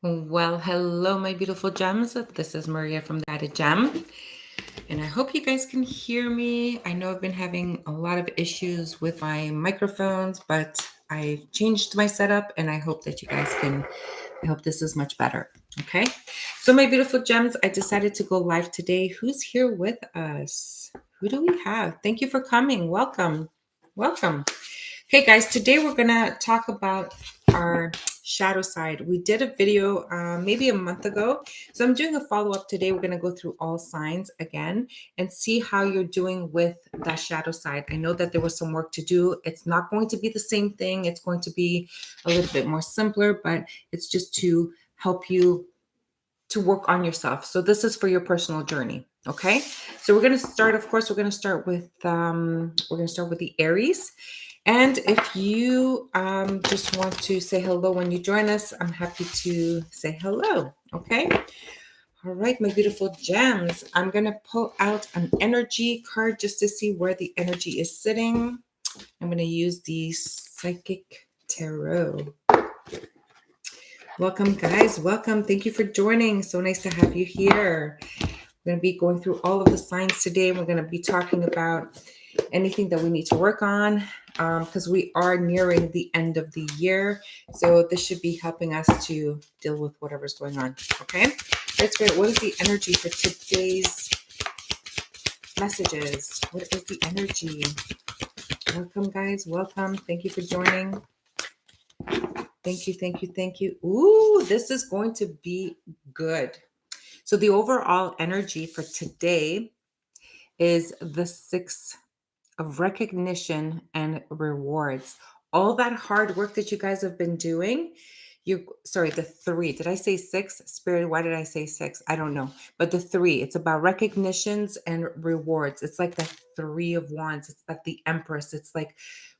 Well, hello, my beautiful gems. This is Maria from That a Gem, and I hope you guys can hear me. I know I've been having a lot of issues with my microphones, but I've changed my setup, and I hope that you guys can. I hope this is much better. Okay, so my beautiful gems, I decided to go live today. Who's here with us? Who do we have? Thank you for coming. Welcome. Welcome. Okay, guys, today we're going to talk about our shadow side. We did a video maybe a month ago. So I'm doing a follow-up today. We're going to go through all signs again and see how you're doing with that shadow side. I know that there was some work to do. It's not going to be the same thing. It's going to be a little bit more simpler, but it's just to help you to work on yourself. So this is for your personal journey. Okay. So we're going to start, of course, we're going to start with the Aries. And if you just want to say hello when you join us, I'm happy to say hello. Okay. All right, my beautiful gems. I'm going to pull out an energy card just to see where the energy is sitting. I'm going to use the Psychic Tarot. Welcome, guys. Welcome. Thank you for joining. So nice to have you here. We're going to be going through all of the signs today. We're going to be talking about anything that we need to work on because we are nearing the end of the year. So this should be helping us to deal with whatever's going on. Okay. That's great. What is the energy for today's messages? What is the energy? Welcome, guys. Welcome. Thank you for joining. Thank you, thank you, thank you. Ooh, this is going to be good. So the overall energy for today is the 6 of recognition and rewards. All that hard work that you guys have been doing, the 3. Did I say 6? Spirit, why did I say 6? I don't know. But the 3, it's about recognitions and rewards. It's like the 3 of Wands. It's like the Empress. It's like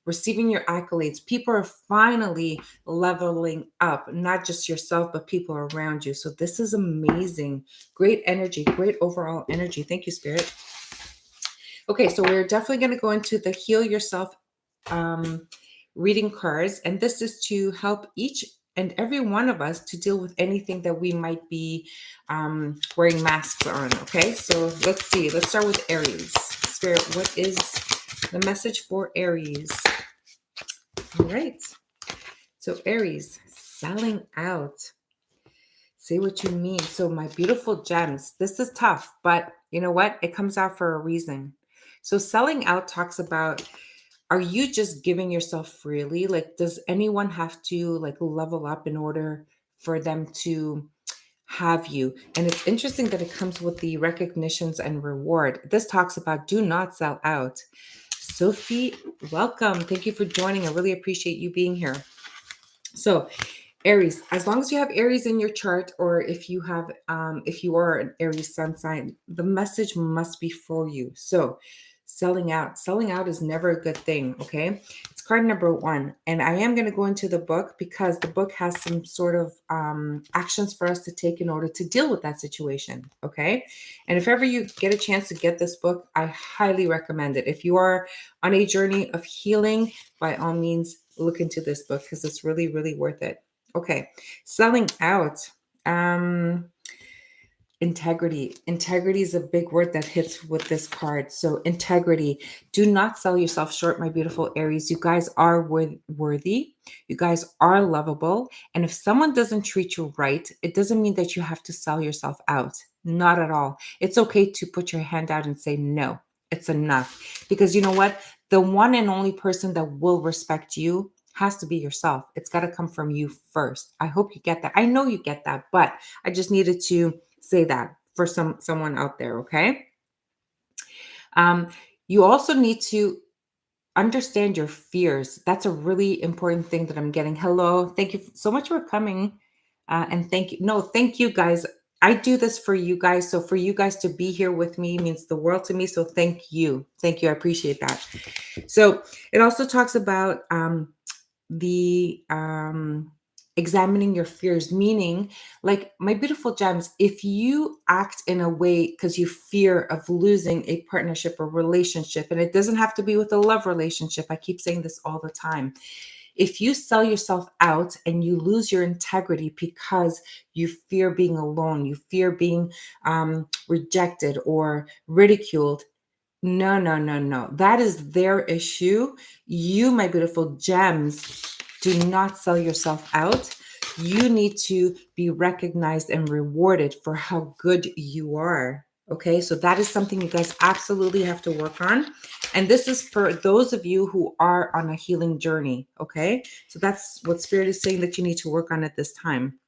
receiving your accolades. People are finally leveling up, not just yourself, but people around you. So this is amazing. Great energy, great overall energy. Thank you, Spirit. Okay, so we're definitely going to go into the Heal Yourself reading cards. And this is to help each and every one of us to deal with anything that we might be wearing masks on. Okay, so let's see. Let's start with Aries. Spirit, what is the message for Aries? All right. So Aries, selling out. Say what you mean. So my beautiful gems, this is tough, but you know what? It comes out for a reason. So selling out talks about, are you just giving yourself freely? Like, does anyone have to like level up in order for them to have you? And it's interesting that it comes with the recognitions and reward. This talks about do not sell out. Sophie, welcome. Thank you for joining. I really appreciate you being here. So Aries, as long as you have Aries in your chart, or if you are an Aries sun sign, the message must be for you. So selling out is never a good thing. Okay. It's card number 1. And I am going to go into the book because the book has some sort of actions for us to take in order to deal with that situation. Okay. And if ever you get a chance to get this book, I highly recommend it. If you are on a journey of healing, by all means, look into this book because it's really, really worth it. Okay, selling out. Integrity. Integrity is a big word that hits with this card. So integrity. Do not sell yourself short, my beautiful Aries. You guys are worthy. You guys are lovable. And if someone doesn't treat you right, it doesn't mean that you have to sell yourself out. Not at all. It's okay to put your hand out and say, no, it's enough. Because you know what? The one and only person that will respect you has to be yourself. It's got to come from you first. I hope you get that. I know you get that, but I just needed to say that for someone out there. Okay. You also need to understand your fears. That's a really important thing that I'm getting. Hello. Thank you so much for coming. And thank you. No, thank you guys. I do this for you guys. So for you guys to be here with me means the world to me. So thank you. Thank you. I appreciate that. So it also talks about the examining your fears, meaning like my beautiful gems, if you act in a way because you fear of losing a partnership or relationship, and it doesn't have to be with a love relationship, I keep saying this all the time, If you sell yourself out and you lose your integrity because you fear being alone, you fear being rejected or ridiculed, no, no, no, no. That is their issue. You, my beautiful gems, do not sell yourself out. You need to be recognized and rewarded for how good you are. Okay, so that is something you guys absolutely have to work on. And this is for those of you who are on a healing journey. Okay, so that's what Spirit is saying that you need to work on at this time.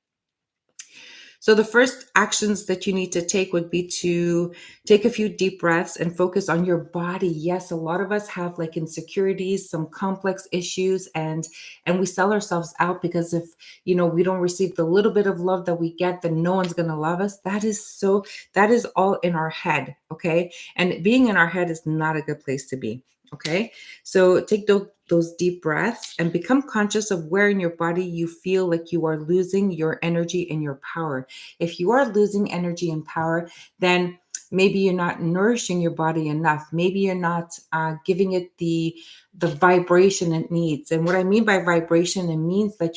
So the first actions that you need to take would be to take a few deep breaths and focus on your body. Yes, a lot of us have like insecurities, some complex issues, and we sell ourselves out because if, we don't receive the little bit of love that we get, then no one's going to love us. That is all in our head, okay? And being in our head is not a good place to be. Okay, so take those deep breaths and become conscious of where in your body you feel like you are losing your energy and your power. If you are losing energy and power, then maybe you're not nourishing your body enough. Maybe you're not giving it the vibration it needs. And what I mean by vibration, it means that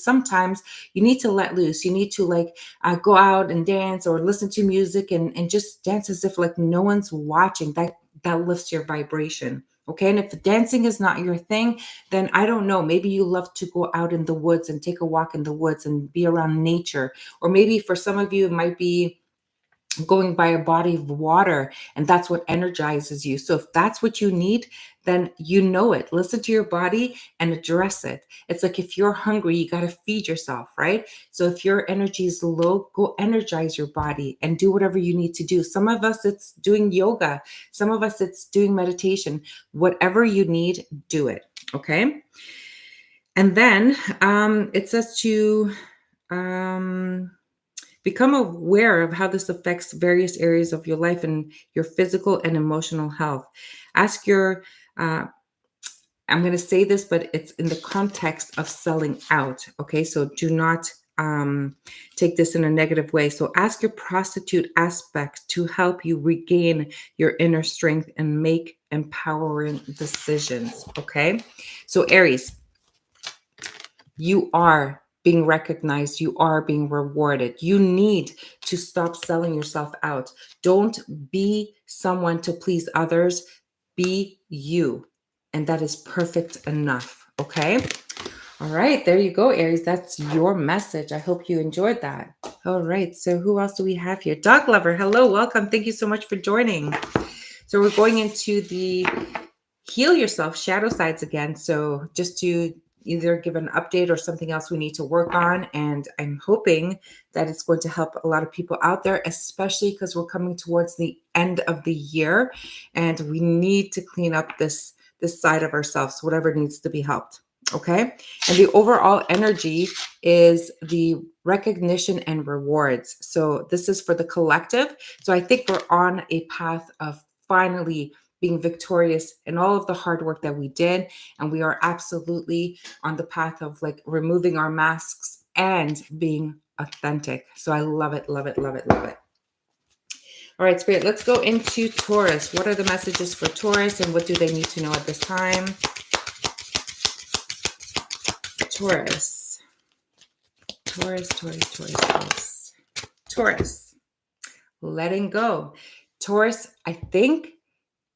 sometimes you need to let loose. You need to go out and dance or listen to music and just dance as if like no one's watching. That lifts your vibration. Okay. And if dancing is not your thing, then I don't know. Maybe you love to go out in the woods and take a walk in the woods and be around nature. Or maybe for some of you, it might be going by a body of water, and that's what energizes you. So if that's what you need, then you know it. Listen to your body and address it. It's like if you're hungry, you got to feed yourself, right? So if your energy is low, go energize your body and do whatever you need to do. Some of us, it's doing yoga. Some of us, it's doing meditation. Whatever you need, do it. Okay. And then it says to become aware of how this affects various areas of your life and your physical and emotional health. Ask your, I'm going to say this, but it's in the context of selling out. Okay. So do not take this in a negative way. So ask your prostitute aspect to help you regain your inner strength and make empowering decisions. Okay. So Aries, you are being recognized. You are being rewarded. You need to stop selling yourself out. Don't be someone to please others. Be you. And that is perfect enough. Okay. All right. There you go, Aries. That's your message. I hope you enjoyed that. All right. So who else do we have here? Dog Lover. Hello. Welcome. Thank you so much for joining. So we're going into the heal yourself shadow sides again. So just to either give an update or something else we need to work on. And I'm hoping that it's going to help a lot of people out there, especially because we're coming towards the end of the year and we need to clean up this side of ourselves, whatever needs to be helped. Okay. And the overall energy is the recognition and rewards. So this is for the collective. So I think we're on a path of finally being victorious in all of the hard work that we did. And we are absolutely on the path of like removing our masks and being authentic. So I love it, love it, love it, love it. All right, Spirit, let's go into Taurus. What are the messages for Taurus and what do they need to know at this time? Taurus. Taurus. Letting go. Taurus, I think,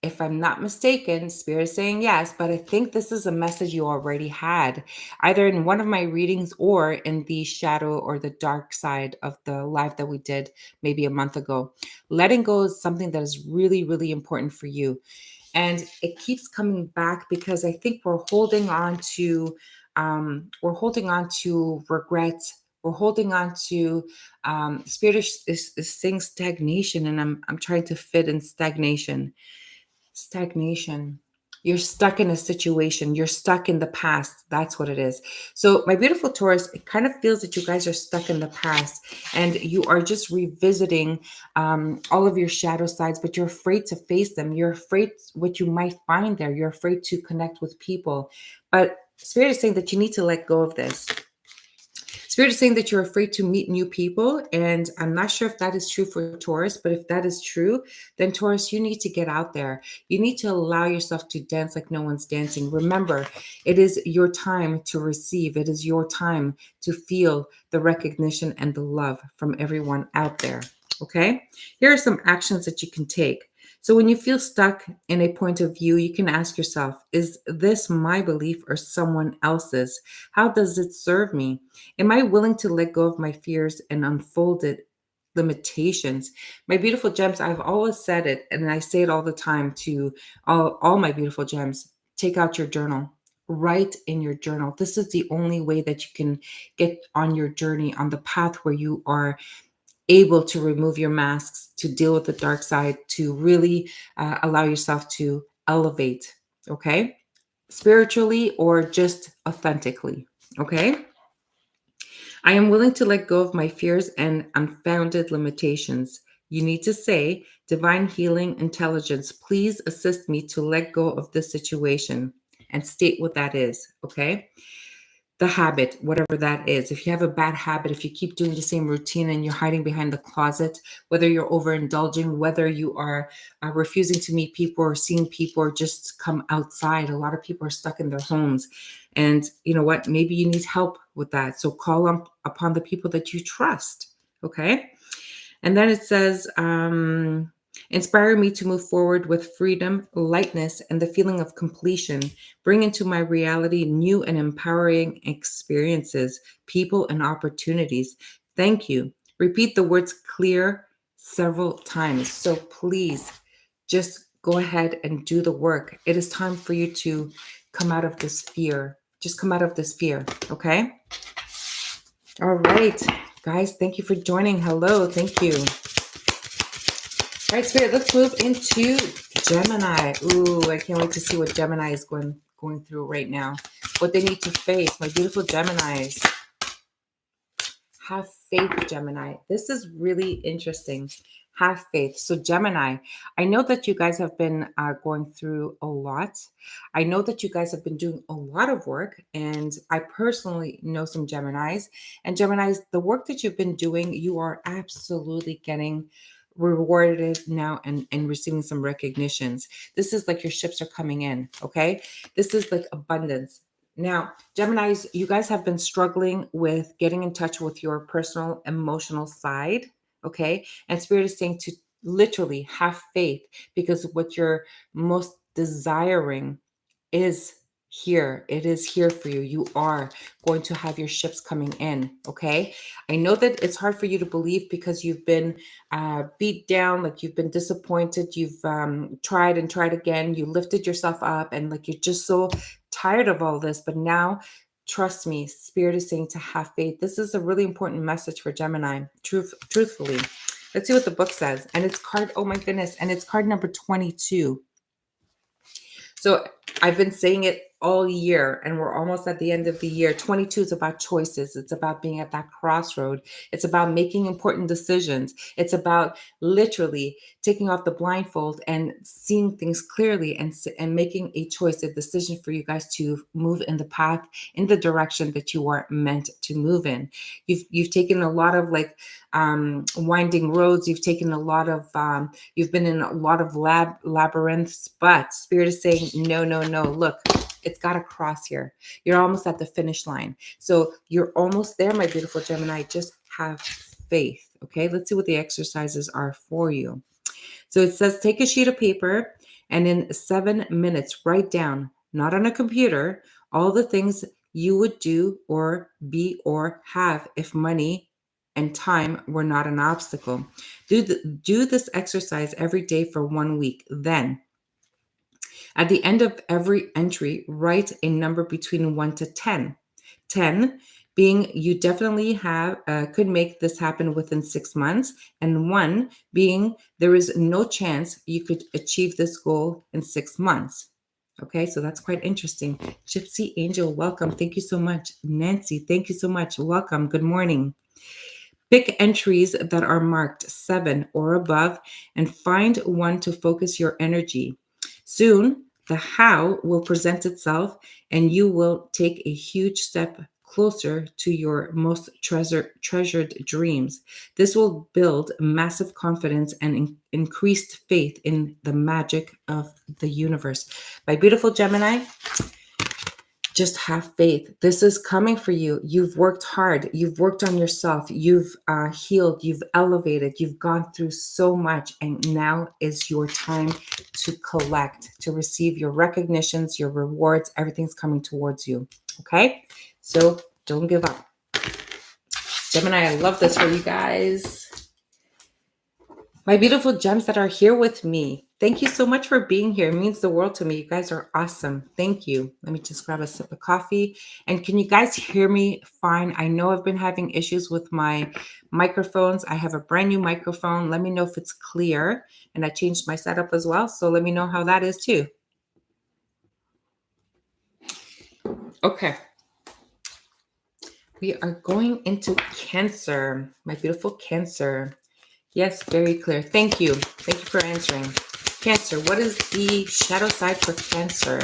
if I'm not mistaken, Spirit is saying yes, but I think this is a message you already had, either in one of my readings or in the shadow or the dark side of the live that we did maybe a month ago. Letting go is something that is really, really important for you. And it keeps coming back because I think we're holding on to regret. We're holding on to Spirit is saying stagnation, and I'm trying to fit in stagnation. You're stuck in a situation. You're stuck in the past. That's what it is. So my beautiful Taurus, it kind of feels that you guys are stuck in the past and you are just revisiting all of your shadow sides, but you're afraid to face them. You're afraid what you might find there. You're afraid to connect with people. But Spirit is saying that you need to let go of this. Spirit is saying that you're afraid to meet new people. And I'm not sure if that is true for Taurus, but if that is true, then Taurus, you need to get out there. You need to allow yourself to dance like no one's dancing. Remember, it is your time to receive. It is your time to feel the recognition and the love from everyone out there. Okay? Here are some actions that you can take. So when you feel stuck in a point of view, you can ask yourself, is this my belief or someone else's? How does it serve me? Am I willing to let go of my fears and unfolded limitations? My beautiful gems, I've always said it, and I say it all the time to all my beautiful gems. Take out your journal. Write in your journal. This is the only way that you can get on your journey, on the path where you are able to remove your masks, to deal with the dark side, to really allow yourself to elevate, okay? Spiritually or just authentically, okay? I am willing to let go of my fears and unfounded limitations. You need to say, Divine Healing Intelligence, please assist me to let go of this situation, and state what that is, okay? The habit, whatever that is. If you have a bad habit, if you keep doing the same routine and you're hiding behind the closet, whether you're overindulging, whether you are refusing to meet people or seeing people or just come outside, a lot of people are stuck in their homes. And you know what? Maybe you need help with that. So call upon the people that you trust. Okay. And then it says, inspire me to move forward with freedom, lightness, and the feeling of completion. Bring into my reality new and empowering experiences, people, and opportunities. Thank you. Repeat the words clear several times. So please just go ahead and do the work. It is time for you to come out of this fear. Just come out of this fear. Okay. All right, guys. Thank you for joining. Hello. Thank you. All right, Spirit, let's move into Gemini. Ooh, I can't wait to see what Gemini is going through right now. What they need to face. My beautiful Geminis. Have faith, Gemini. This is really interesting. Have faith. So Gemini, I know that you guys have been going through a lot. I know that you guys have been doing a lot of work, and I personally know some Geminis. And Geminis, the work that you've been doing, you are absolutely getting rewarded now and receiving some recognitions. This is like your ships are coming in. Okay. This is like abundance. Now, Geminis, you guys have been struggling with getting in touch with your personal emotional side. Okay. And Spirit is saying to literally have faith, because what you're most desiring is here. It is here for you. You are going to have your ships coming in. Okay. I know that it's hard for you to believe because you've been beat down, like you've been disappointed. You've tried and tried again. You lifted yourself up and like you're just so tired of all this. But now, trust me, Spirit is saying to have faith. This is a really important message for Gemini, truthfully. Let's see what the book says. And it's card, oh my goodness. And it's card number 22. So I've been saying it all year, and we're almost at the end of the year. 22 is about choices. It's about being at that crossroad. It's about making important decisions. It's about literally taking off the blindfold and seeing things clearly and making a choice, a decision for you guys to move in the path, in the direction that you are meant to move in. You've taken a lot of like winding roads. You've taken a lot of you've been in a lot of labyrinths, but Spirit is saying, no, no, no. Look, it's got to cross here. You're almost at the finish line. So you're almost there, my beautiful Gemini. Just have faith. Okay, let's see what the exercises are for you. So it says, take a sheet of paper and in 7 minutes, write down, not on a computer, all the things you would do or be or have if money and time were not an obstacle. Do this exercise every day for 1 week. Then, at the end of every entry, write a number between 1 to 10. 10 being you definitely could make this happen within 6 months, and 1 being there is no chance you could achieve this goal in 6 months. Okay, so that's quite interesting. Gypsy Angel, welcome. Thank you so much. Nancy, thank you so much. Welcome. Good morning. Pick entries that are marked 7 or above and find one to focus your energy. Soon, the how will present itself and you will take a huge step closer to your most treasured dreams. This will build massive confidence and increased faith in the magic of the universe. My beautiful Gemini, just have faith. This is coming for you. You've worked hard. You've worked on yourself. You've healed. You've elevated. You've gone through so much. And now is your time to collect, to receive your recognitions, your rewards. Everything's coming towards you. Okay? So don't give up. Gemini, I love this for you guys. My beautiful gems that are here with me. Thank you so much for being here. It means the world to me. You guys are awesome. Thank you. Let me just grab a sip of coffee. And can you guys hear me fine? I know I've been having issues with my microphones. I have a brand new microphone. Let me know if it's clear. And I changed my setup as well. So let me know how that is too. Okay. We are going into Cancer. My beautiful Cancer. Yes, very clear. Thank you. Thank you for answering. Cancer, what is the shadow side for Cancer?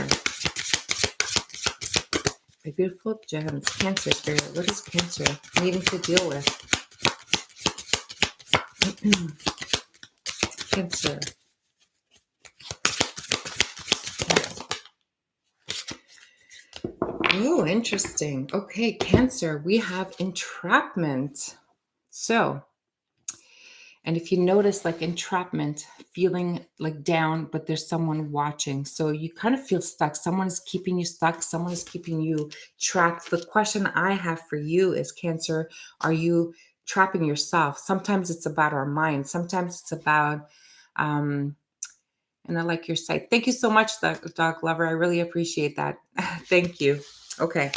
My beautiful gems. Cancer spirit, what is Cancer needing to deal with? Cancer. Oh, interesting. Okay, Cancer, we have entrapment. So, and if you notice, like entrapment, feeling like down, but there's someone watching. So you kind of feel stuck. Someone is keeping you stuck. Someone is keeping you trapped. The question I have for you is, Cancer, are you trapping yourself? Sometimes it's about our mind. Sometimes it's about, and I like your site. Thank you so much, dog lover. I really appreciate that. Thank you. Okay.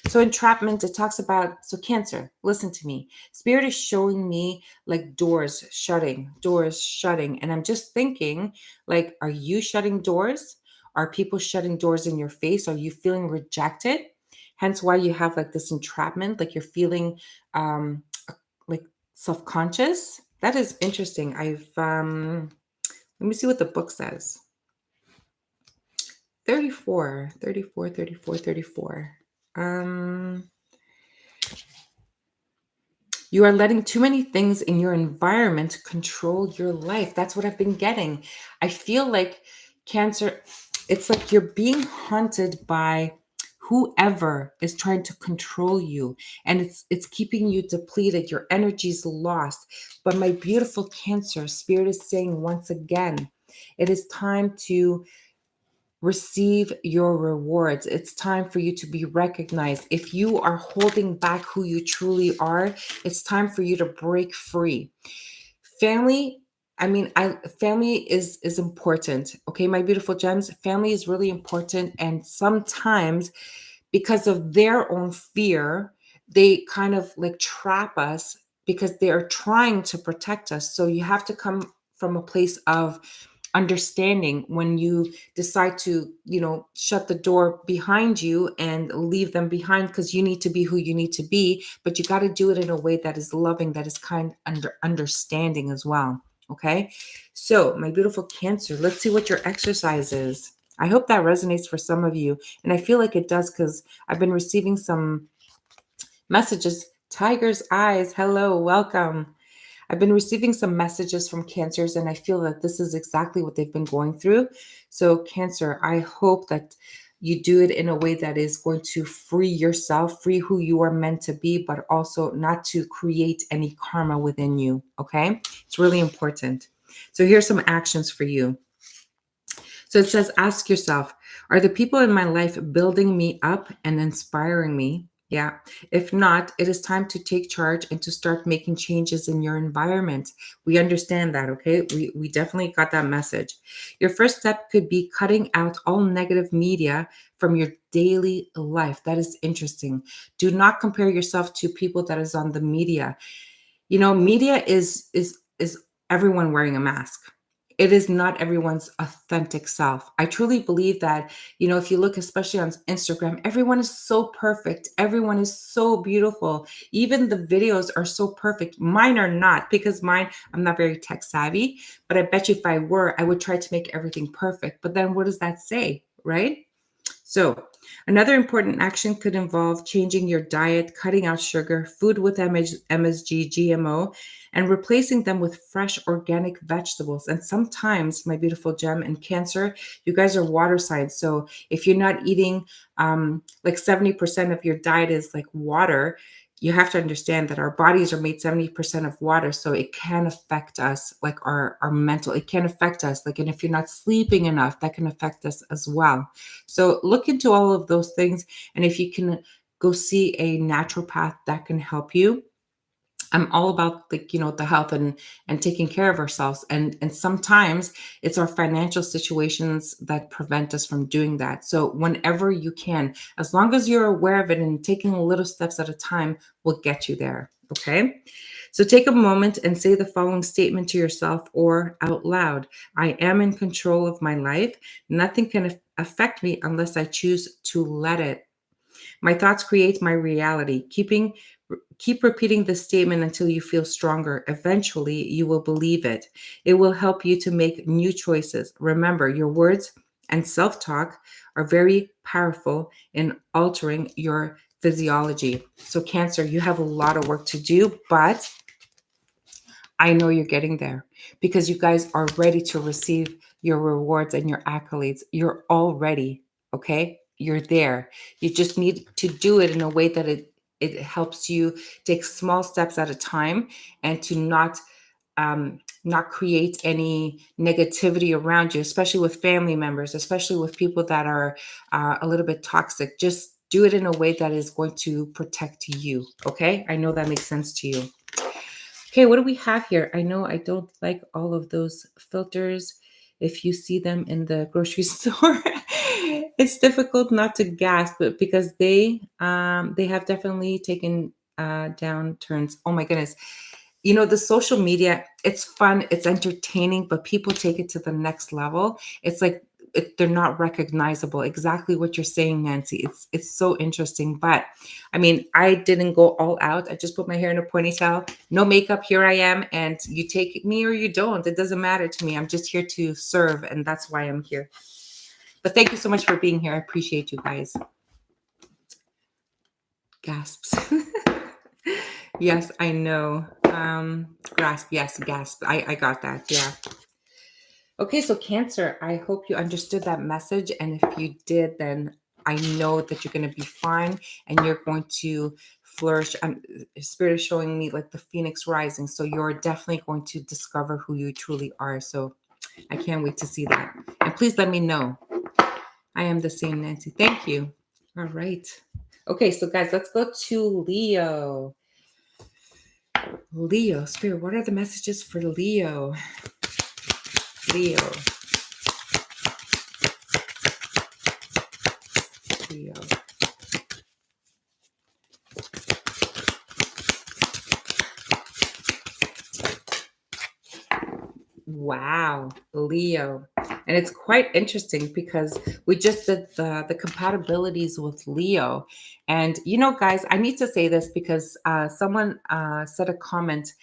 So entrapment, it talks about, so Cancer, listen to me. Spirit is showing me like doors shutting. And I'm just thinking, like, are you shutting doors? Are people shutting doors in your face? Are you feeling rejected? Hence why you have like this entrapment, like you're feeling like self-conscious. That is interesting. Let me see what the book says. 34. You are letting too many things in your environment control your life. That's what I've been getting. I feel like Cancer, it's like you're being haunted by whoever is trying to control you, and it's keeping you depleted. Your energy's lost. But my beautiful Cancer, Spirit is saying once again, it is time to receive your rewards. It's time for you to be recognized. If you are holding back who you truly are, it's time for you to break free. Family, family is important. Okay, my beautiful gems, family is really important, and sometimes because of their own fear, they kind of like trap us because they are trying to protect us. So you have to come from a place of understanding when you decide to, shut the door behind you and leave them behind, because you need to be who you need to be, but you got to do it in a way that is loving, that is kind, understanding as well. Okay. So my beautiful Cancer, let's see what your exercise is. I hope that resonates for some of you. And I feel like it does, because I've been receiving some messages. Tiger's eyes. Hello. Welcome. I've been receiving some messages from Cancers, and I feel that this is exactly what they've been going through. So Cancer, I hope that you do it in a way that is going to free yourself, free who you are meant to be, but also not to create any karma within you. Okay. It's really important. So here's some actions for you. So it says, ask yourself, are the people in my life building me up and inspiring me? Yeah. If not, it is time to take charge and to start making changes in your environment. We understand that, okay? We definitely got that message. Your first step could be cutting out all negative media from your daily life. That is interesting. Do not compare yourself to people that is on the media. Media is everyone wearing a mask. It is not everyone's authentic self. I truly believe that, if you look especially on Instagram, everyone is so perfect. Everyone is so beautiful. Even the videos are so perfect. Mine are not, because I'm not very tech savvy, but I bet you if I were, I would try to make everything perfect. But then what does that say, right? So, another important action could involve changing your diet, cutting out sugar, food with MSG, GMO, and replacing them with fresh organic vegetables. And sometimes, my beautiful gem in Cancer, you guys are water signs. So, if you're not eating like 70% of your diet is like water, you have to understand that our bodies are made 70% of water, so it can affect us, like our mental, it can affect us, like, and if you're not sleeping enough, that can affect us as well. So look into all of those things, and if you can go see a naturopath, that can help you. I'm all about, like, the health and taking care of ourselves, and sometimes it's our financial situations that prevent us from doing that. So whenever you can, as long as you're aware of it and taking little steps at a time, will get you there. Okay. So take a moment and say the following statement to yourself or out loud. I am in control of my life. Nothing can affect me unless I choose to let it. My thoughts create my reality. Keep repeating this statement until you feel stronger. Eventually, you will believe it. It will help you to make new choices. Remember, your words and self-talk are very powerful in altering your physiology. So, Cancer, you have a lot of work to do, but I know you're getting there because you guys are ready to receive your rewards and your accolades. You're all ready, okay? You're there. You just need to do it in a way that it helps you take small steps at a time, and to not create any negativity around you, especially with family members, especially with people that are a little bit toxic. Just do it in a way that is going to protect you, okay? I know that makes sense to you. Okay, what do we have here? I know I don't like all of those filters. If you see them in the grocery store, it's difficult not to gasp, but because they have definitely taken downturns. Oh my goodness. The social media, it's fun, it's entertaining, but people take it to the next level. It's like they're not recognizable. Exactly what you're saying, Nancy. It's so interesting. But I mean, I didn't go all out. I just put my hair in a ponytail, no makeup. Here I am, and you take me or you don't. It doesn't matter to me. I'm just here to serve, and that's why I'm here. But thank you so much for being here. I appreciate you guys. Gasps. Yes, I know. Grasp. Yes, gasp. I got that. Yeah. Okay, so Cancer, I hope you understood that message. And if you did, then I know that you're going to be fine and you're going to flourish. Spirit is showing me like the phoenix rising. So you're definitely going to discover who you truly are. So I can't wait to see that. And please let me know. I am the same, Nancy. Thank you. All right. Okay, so guys, let's go to Leo. Leo, Spirit, what are the messages for Leo? Leo. Leo. Wow, Leo. And it's quite interesting because we just did the compatibilities with Leo. And, guys, I need to say this because someone said a comment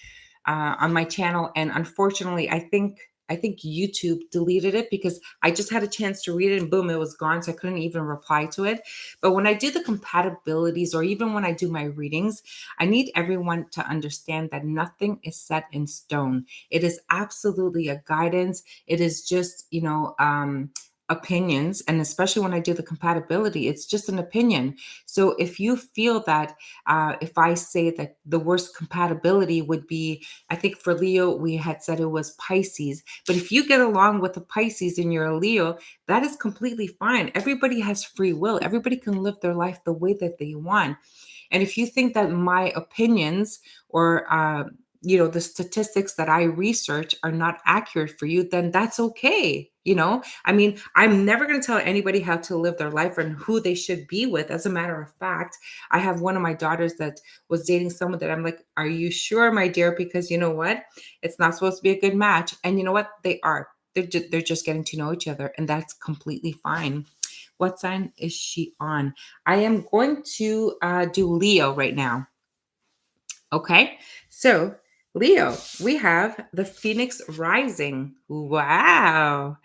on my channel, and unfortunately, I think YouTube deleted it because I just had a chance to read it and boom, it was gone. So I couldn't even reply to it. But when I do the compatibilities, or even when I do my readings, I need everyone to understand that nothing is set in stone. It is absolutely a guidance. It is just, opinions. And especially when I do the compatibility, it's just an opinion. So if you feel that, if I say that the worst compatibility would be, I think for Leo, we had said it was Pisces. But if you get along with a Pisces and you're a Leo, that is completely fine. Everybody has free will. Everybody can live their life the way that they want. And if you think that my opinions or the statistics that I research are not accurate for you, then that's okay. I mean, I'm never going to tell anybody how to live their life and who they should be with. As a matter of fact, I have one of my daughters that was dating someone that I'm like, are you sure, my dear? Because you know what? It's not supposed to be a good match. And you know what? They are. They're just getting to know each other, and that's completely fine. What sign is she on? I am going to do Leo right now. Okay. So, Leo, we have the Phoenix rising. Wow.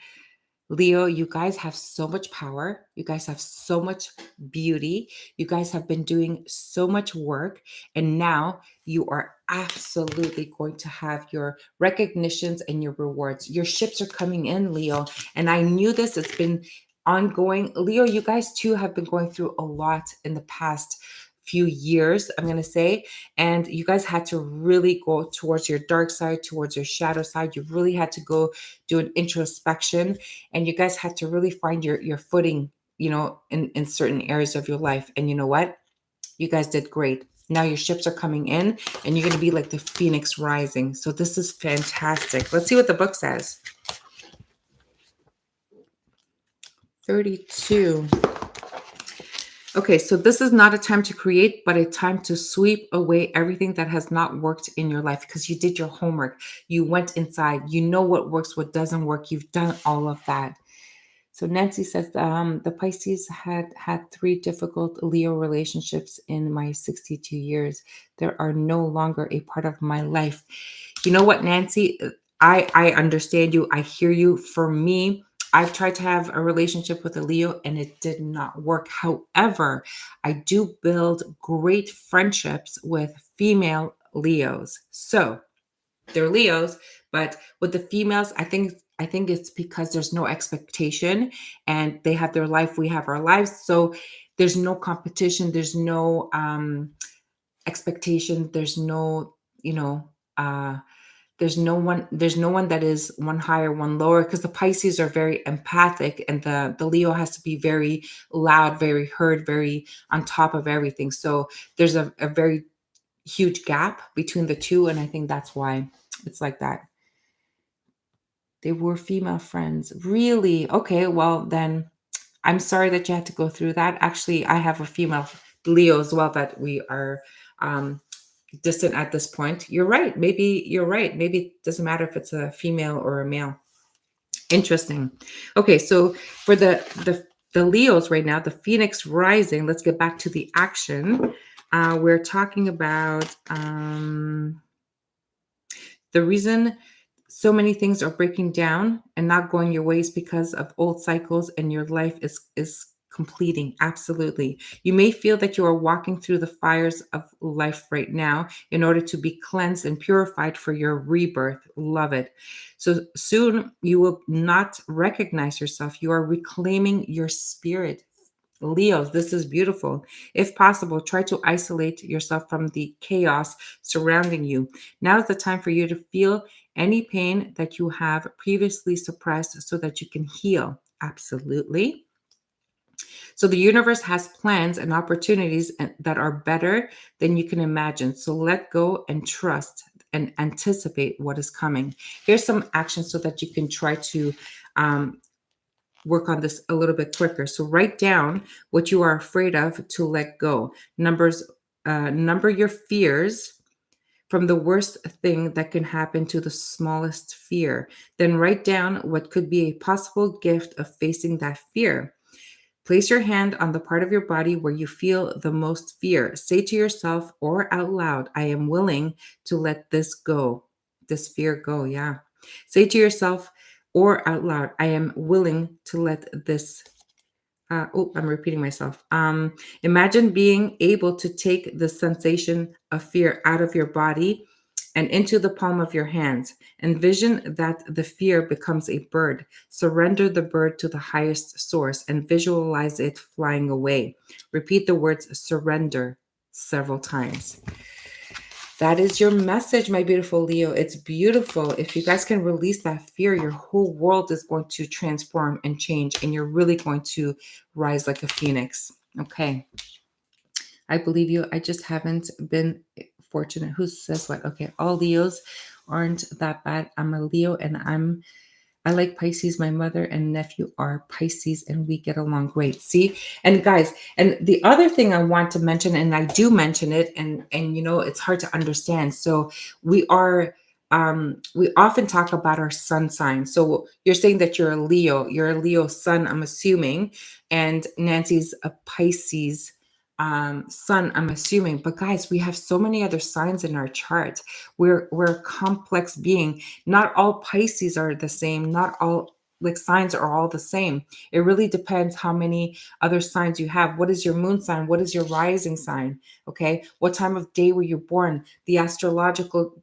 Leo, you guys have so much power. You guys have so much beauty. You guys have been doing so much work. And now you are absolutely going to have your recognitions and your rewards. Your ships are coming in, Leo. And I knew this. It's been ongoing. Leo, you guys too have been going through a lot in the past few years, I'm going to say. And you guys had to really go towards your dark side, towards your shadow side. You really had to go do an introspection, and you guys had to really find your footing, in certain areas of your life. And you know what? You guys did great. Now your ships are coming in and you're going to be like the phoenix rising. So this is fantastic. Let's see what the book says. 32. Okay, so this is not a time to create, but a time to sweep away everything that has not worked in your life, because you did your homework. You went inside. You know what works, what doesn't work. You've done all of that. So Nancy says the Pisces had 3 difficult Leo relationships in my 62 years. They are no longer a part of my life. You know what, Nancy? I understand you. I hear you. For me, I've tried to have a relationship with a Leo and it did not work. However, I do build great friendships with female Leos. So they're Leos, but with the females, I think it's because there's no expectation and they have their life, we have our lives. So there's no competition, there's no expectation, there's no, there's no one that is one higher, one lower, because the Pisces are very empathic and the Leo has to be very loud, very heard, very on top of everything. So there's a very huge gap between the two, and I think that's why it's like that. They were female friends. Really? Okay, well then I'm sorry that you had to go through that. Actually, I have a female Leo as well that we are um distant at this point. You're right. Maybe you're right. Maybe it doesn't matter if it's a female or a male. Interesting. Okay, so for the Leos right now, the Phoenix rising, let's get back to the action. We're talking about the reason so many things are breaking down and not going your ways because of old cycles, and your life is completing. Absolutely. You may feel that you are walking through the fires of life right now in order to be cleansed and purified for your rebirth. Love it. So soon you will not recognize yourself. You are reclaiming your spirit. Leos, this is beautiful. If possible, try to isolate yourself from the chaos surrounding you. Now is the time for you to feel any pain that you have previously suppressed so that you can heal. Absolutely. So the universe has plans and opportunities that are better than you can imagine. So let go and trust and anticipate what is coming. Here's some actions so that you can try to um, work on this a little bit quicker. So write down what you are afraid of to let go. Number your fears from the worst thing that can happen to the smallest fear. Then write down what could be a possible gift of facing that fear. Place your hand on the part of your body where you feel the most fear. Say to yourself or out loud, I am willing to let this go. This fear go. Yeah. Say to yourself or out loud, I am willing to let this. I'm repeating myself. Imagine being able to take the sensation of fear out of your body and into the palm of your hands. Envision that the fear becomes a bird. Surrender the bird to the highest source and visualize it flying away. Repeat the words surrender several times. That is your message, my beautiful Leo. It's beautiful. If you guys can release that fear, your whole world is going to transform and change, and you're really going to rise like a phoenix. Okay. I believe you. I just haven't been fortunate. Who says what? Okay. All Leos aren't that bad. I'm a Leo and I like Pisces. My mother and nephew are Pisces and we get along great. See? And guys, and the other thing I want to mention, and I do mention it, and it's hard to understand. So we often talk about our sun sign. So you're saying that you're a Leo sun, I'm assuming, and Nancy's a Pisces sun, I'm assuming. But guys, we have so many other signs in our chart. We're a complex being. Not all Pisces are the same. Not all like signs are all the same. It really depends how many other signs you have. What is your moon sign? What is your rising sign? Okay. What time of day were you born? The astrological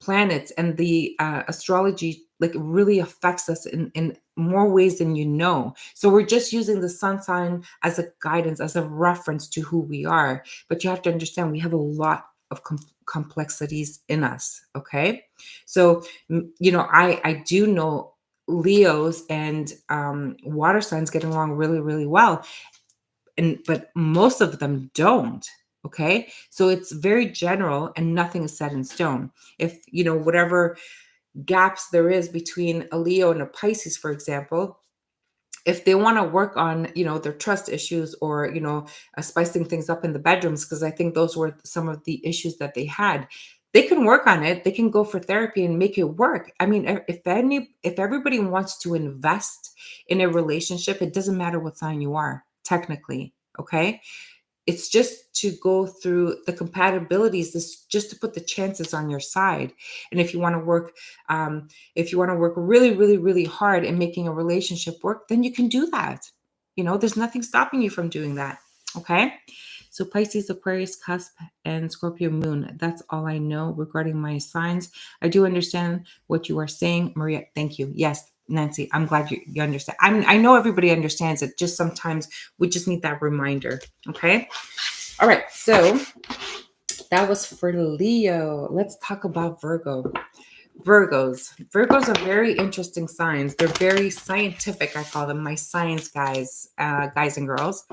planets and the astrology like really affects us in more ways than you know. So we're just using the sun sign as a guidance, as a reference to who we are. But you have to understand we have a lot of complexities in us. Okay. So, I do know Leos and water signs get along really, really well, but most of them don't. Okay, so it's very general, and nothing is set in stone. If whatever gaps there is between a Leo and a Pisces, for example, if they want to work on their trust issues, or spicing things up in the bedrooms, because I think those were some of the issues that they had, they can work on it. They can go for therapy and make it work. I mean, if everybody wants to invest in a relationship, it doesn't matter what sign you are technically. Okay, it's just to go through the compatibilities, this just to put the chances on your side. And if you want to work, really, really, really hard in making a relationship work, then you can do that. There's nothing stopping you from doing that. Okay. So Pisces, Aquarius, cusp, and Scorpio moon. That's all I know regarding my signs. I do understand what you are saying, Maria. Thank you. Yes, Nancy, I'm glad you understand. I know everybody understands it. Just sometimes we just need that reminder. Okay. All right. So that was for Leo. Let's talk about Virgo. Virgos are very interesting signs. They're very scientific. I call them my science guys, guys and girls.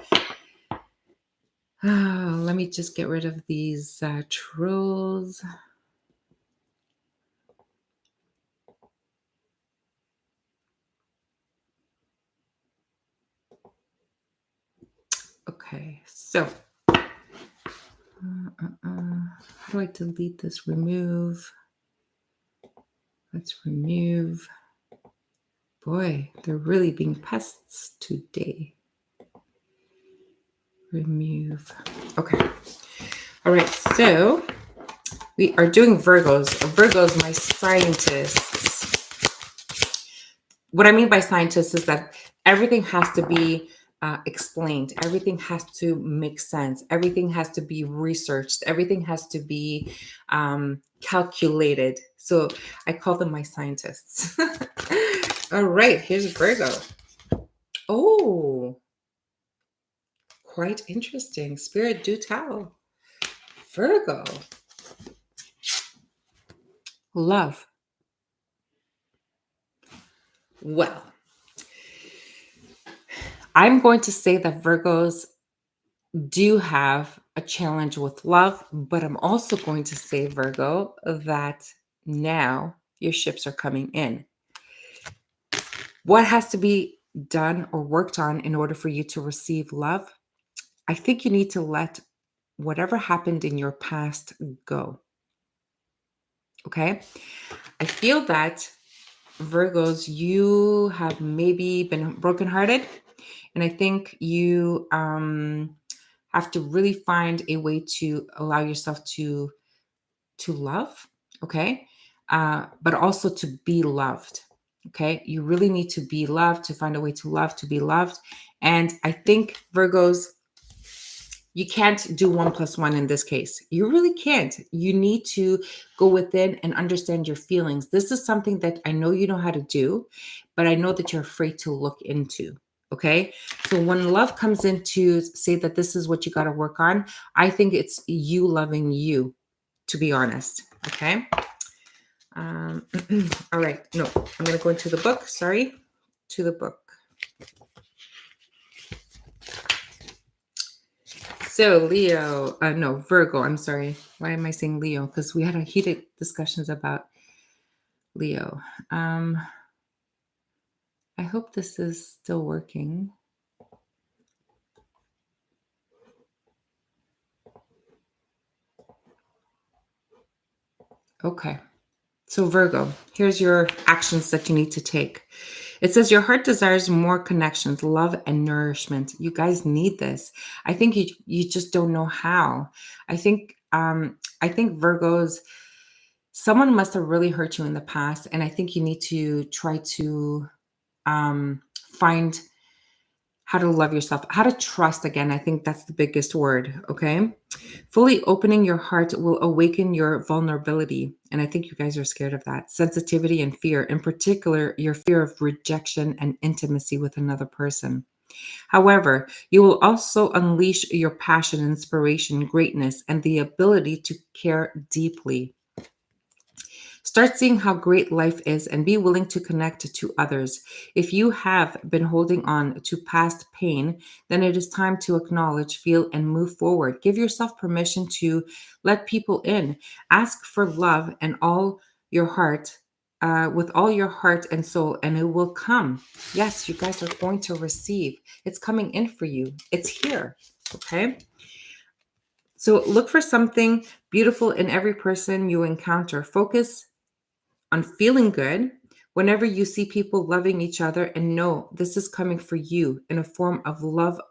Let me just get rid of these trolls. Okay, so how do I delete this? Remove. Let's remove. Boy, they're really being pests today. Remove. Okay. All right, so we are doing Virgos. Virgos, my scientists. What I mean by scientists is that everything has to be explained. Everything has to make sense. Everything has to be researched. Everything has to be calculated. So I call them my scientists. All right, here's Virgo. Oh, quite interesting. Spirit, do tell. Virgo. Love. Well, I'm going to say that Virgos do have a challenge with love, but I'm also going to say, Virgo, that now your ships are coming in. What has to be done or worked on in order for you to receive love? I think you need to let whatever happened in your past go. Okay? I feel that Virgos, you have maybe been brokenhearted, and I think you have to really find a way to allow yourself to love, okay, but also to be loved. Okay, you really need to be loved, to find a way to love, to be loved. And I think Virgos, you can't do 1+1 in this case. You really can't. You need to go within and understand your feelings. This is something that I know you know how to do, but I know that you're afraid to look into. Okay. So when love comes in to say that this is what you got to work on, I think it's you loving you, to be honest. Okay. All right. No, I'm going to go into the book. Sorry. To the book. So Leo, no, Virgo, I'm sorry. Why am I saying Leo? Because we had a heated discussions about Leo. I hope this is still working. Okay. So Virgo, here's your actions that you need to take. It says your heart desires more connections, love, and nourishment. You guys need this. I think you just don't know how. I think Virgos, someone must have really hurt you in the past, and I think you need to try to find how to love yourself, how to trust again. I think that's the biggest word. Okay. Fully opening your heart will awaken your vulnerability. And I think you guys are scared of that. Sensitivity and fear, in particular, your fear of rejection and intimacy with another person. However, you will also unleash your passion, inspiration, greatness, and the ability to care deeply. Start seeing how great life is and be willing to connect to others. If you have been holding on to past pain, then it is time to acknowledge, feel, and move forward. Give yourself permission to let people in. Ask for love and all your heart, with all your heart and soul, and it will come. Yes, you guys are going to receive. It's coming in for you. It's here. Okay. So look for something beautiful in every person you encounter. Focus on feeling good whenever you see people loving each other, and know this is coming for you in a form of love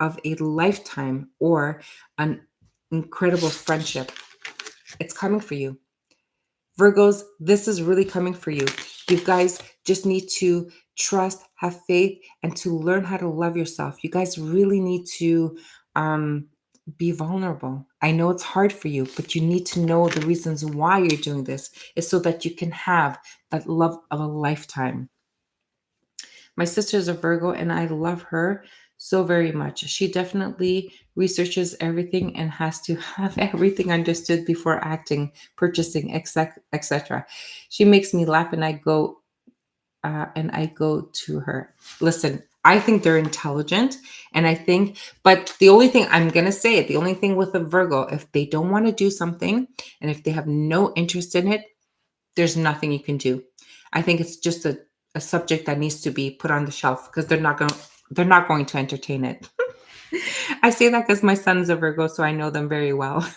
of a lifetime or an incredible friendship. It's coming for you. Virgos, this is really coming for you. You guys just need to trust, have faith, and to learn how to love yourself. You guys really need to be vulnerable. I know it's hard for you, but you need to know the reasons why you're doing this is so that you can have that love of a lifetime. My sister is a Virgo and I love her so very much. She definitely researches everything and has to have everything understood before acting, purchasing, etc. She makes me laugh and I go to her. Listen, I think they're intelligent, and I think, but the only thing I'm going to say it, the only thing with a Virgo, if they don't want to do something and if they have no interest in it, there's nothing you can do. I think it's just a subject that needs to be put on the shelf because they're not going to entertain it. I say that because my son's a Virgo, so I know them very well.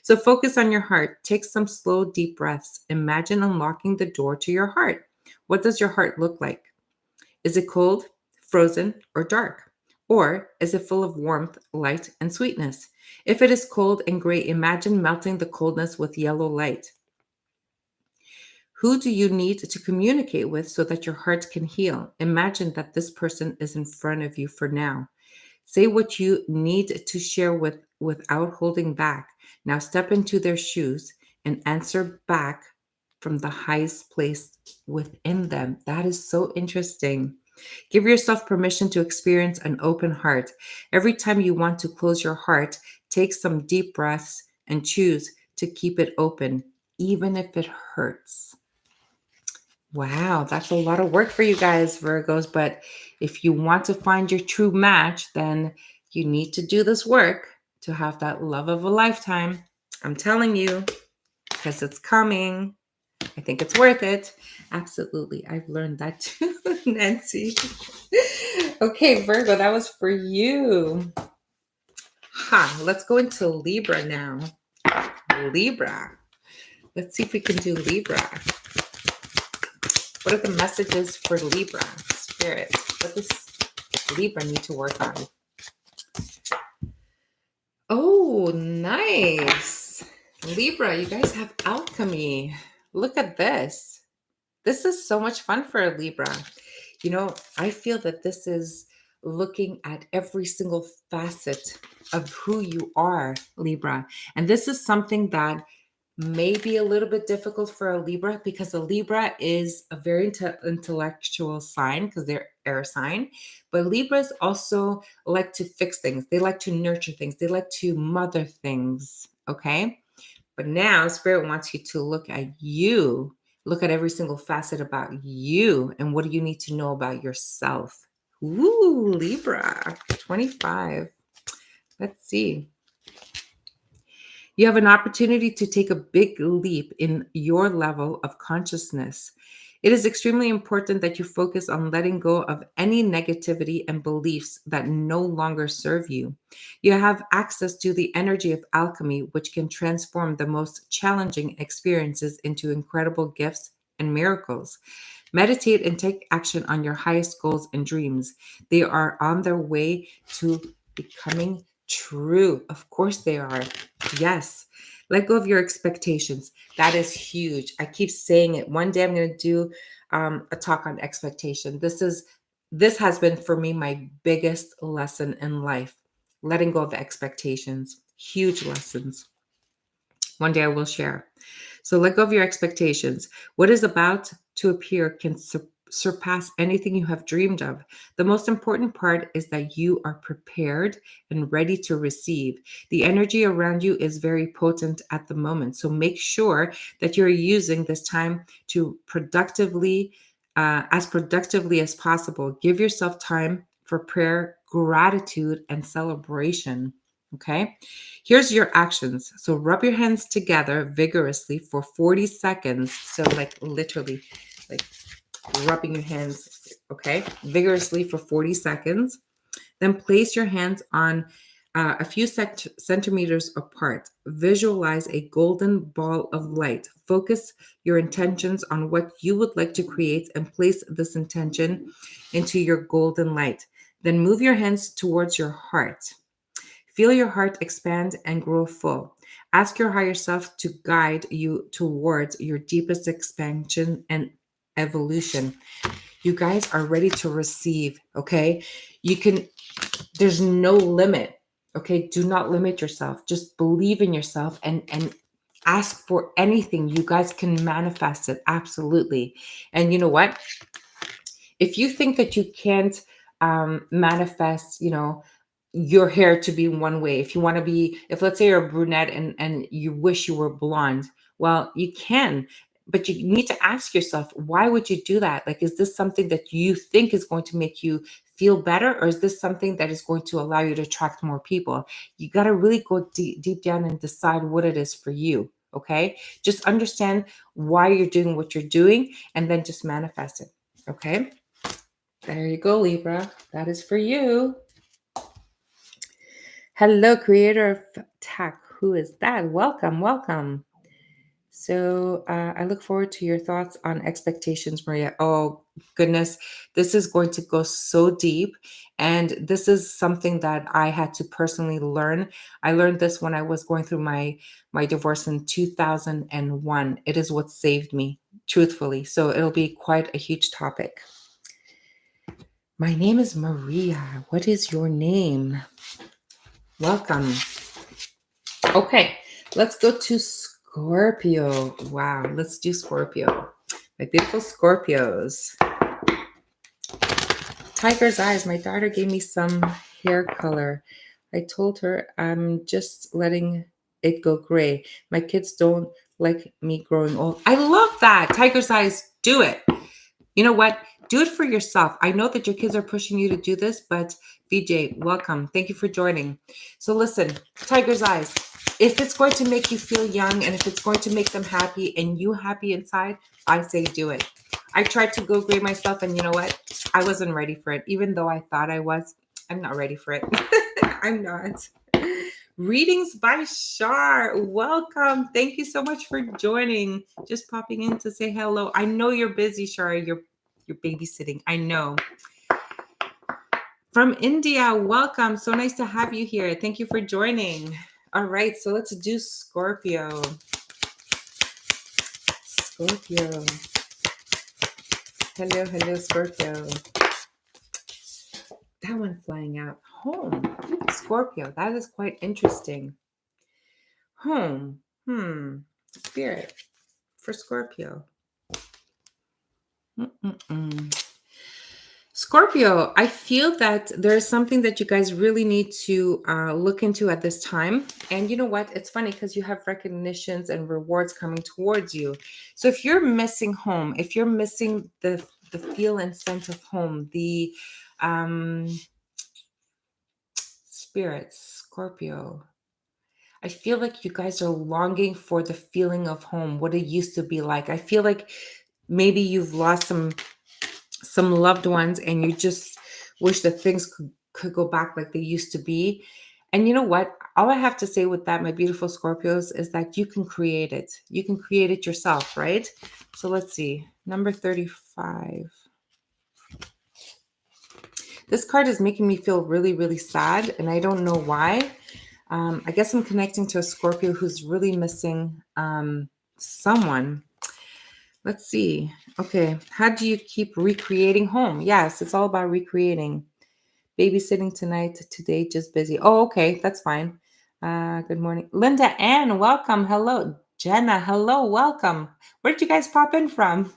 So focus on your heart. Take some slow, deep breaths. Imagine unlocking the door to your heart. What does your heart look like? Is it cold, frozen, or dark? Or is it full of warmth, light, and sweetness? If it is cold and gray, imagine melting the coldness with yellow light. Who do you need to communicate with so that your heart can heal? Imagine that this person is in front of you for now. Say what you need to share without holding back. Now step into their shoes and answer back from the highest place within them. That is so interesting. Give yourself permission to experience an open heart. Every time you want to close your heart, take some deep breaths and choose to keep it open, even if it hurts. Wow, that's a lot of work for you guys, Virgos. But if you want to find your true match, then you need to do this work to have that love of a lifetime. I'm telling you, because it's coming. I think it's worth it. Absolutely. I've learned that too, Nancy. Okay, Virgo, that was for you. Let's go into Libra now. Libra. Let's see if we can do Libra. What are the messages for Libra? Spirit, what does Libra need to work on? Oh, nice. Libra, you guys have alchemy. Look at this. This is so much fun for a Libra. You know, I feel that this is looking at every single facet of who you are, Libra. And this is something that may be a little bit difficult for a Libra because a Libra is a very intellectual sign because they're air sign. But Libras also like to fix things. They like to nurture things. They like to mother things. Okay. But now Spirit wants you to look at you. Look at every single facet about you and what do you need to know about yourself. Ooh, Libra 25. Let's see. You have an opportunity to take a big leap in your level of consciousness. It is extremely important that you focus on letting go of any negativity and beliefs that no longer serve you. You have access to the energy of alchemy, which can transform the most challenging experiences into incredible gifts and miracles. Meditate and take action on your highest goals and dreams. They are on their way to becoming true. Of course they are. Yes. Let go of your expectations. That is huge. I keep saying it. One day I'm going to do a talk on expectation. This has been for me my biggest lesson in life. Letting go of expectations, huge lessons. One day I will share. So let go of your expectations. What is about to appear can surpass anything you have dreamed of. The most important part is that you are prepared and ready to receive. The energy around you is very potent at the moment. So make sure that you're using this time to as productively as possible. Give yourself time for prayer, gratitude, and celebration. Okay. Here's your actions. So rub your hands together vigorously for 40 seconds. So like literally like rubbing your hands, okay, vigorously for 40 seconds. Then place your hands on a few centimeters apart. Visualize a golden ball of light. Focus your intentions on what you would like to create and place this intention into your golden light. Then move your hands towards your heart. Feel your heart expand and grow full. Ask your higher self to guide you towards your deepest expansion and evolution. You guys are ready to receive, okay? There's no limit, okay? Do not limit yourself. Just believe in yourself and ask for anything. You guys can manifest it, absolutely. And you know what? If you think that you can't manifest, your hair to be one way, if you want to be, if let's say you're a brunette and you wish you were blonde, well, you can, but you need to ask yourself, why would you do that? Like, is this something that you think is going to make you feel better, or is this something that is going to allow you to attract more people? You got to really go deep down and decide what it is for you. Okay, just understand why you're doing what you're doing and then just manifest it. Okay, there you go, Libra. That is for you. Hello, creator of tech. Who is that? Welcome, welcome. So I look forward to your thoughts on expectations, Maria. Oh, goodness. This is going to go so deep. And this is something that I had to personally learn. I learned this when I was going through my divorce in 2001. It is what saved me, truthfully. So it'll be quite a huge topic. My name is Maria. What is your name? Welcome. Okay, let's go to Scorpio. Wow, let's do Scorpio. My beautiful Scorpios. Tiger's eyes. My daughter gave me some hair color. I told her I'm just letting it go gray. My kids don't like me growing old. I love that. Tiger's eyes. Do it. You know what? Do it for yourself. I know that your kids are pushing you to do this, but VJ, welcome. Thank you for joining. So listen, Tiger's eyes. If it's going to make you feel young and if it's going to make them happy and you happy inside, I say do it. I tried to go gray myself and you know what? I wasn't ready for it. Even though I thought I was, I'm not ready for it. I'm not. Readings by Shar. Welcome. Thank you so much for joining. Just popping in to say hello. I know you're busy, Shar. You're babysitting. I know. From India, welcome. So nice to have you here. Thank you for joining. All right, so let's do Scorpio. Scorpio. Hello, Scorpio. That one flying out. Home. Scorpio. That is quite interesting. Home. Spirit for Scorpio. Scorpio, I feel that there's something that you guys really need to look into at this time. And you know what? It's funny because you have recognitions and rewards coming towards you. So if you're missing home, if you're missing the feel and sense of home, the spirits, Scorpio, I feel like you guys are longing for the feeling of home, what it used to be like. I feel like maybe you've lost some loved ones and you just wish that things could go back like they used to be. And you know what? All I have to say with that, my beautiful Scorpios, is that you can create it. You can create it yourself, right? So let's see. Number 35. This card is making me feel really, really sad, and I don't know why. I guess I'm connecting to a Scorpio who's really missing someone. Let's see. Okay. How do you keep recreating home? Yes, it's all about recreating. Babysitting tonight, today, just busy. Oh, okay. That's fine. Good morning. Linda Ann, welcome. Hello. Jenna, hello. Welcome. Where did you guys pop in from?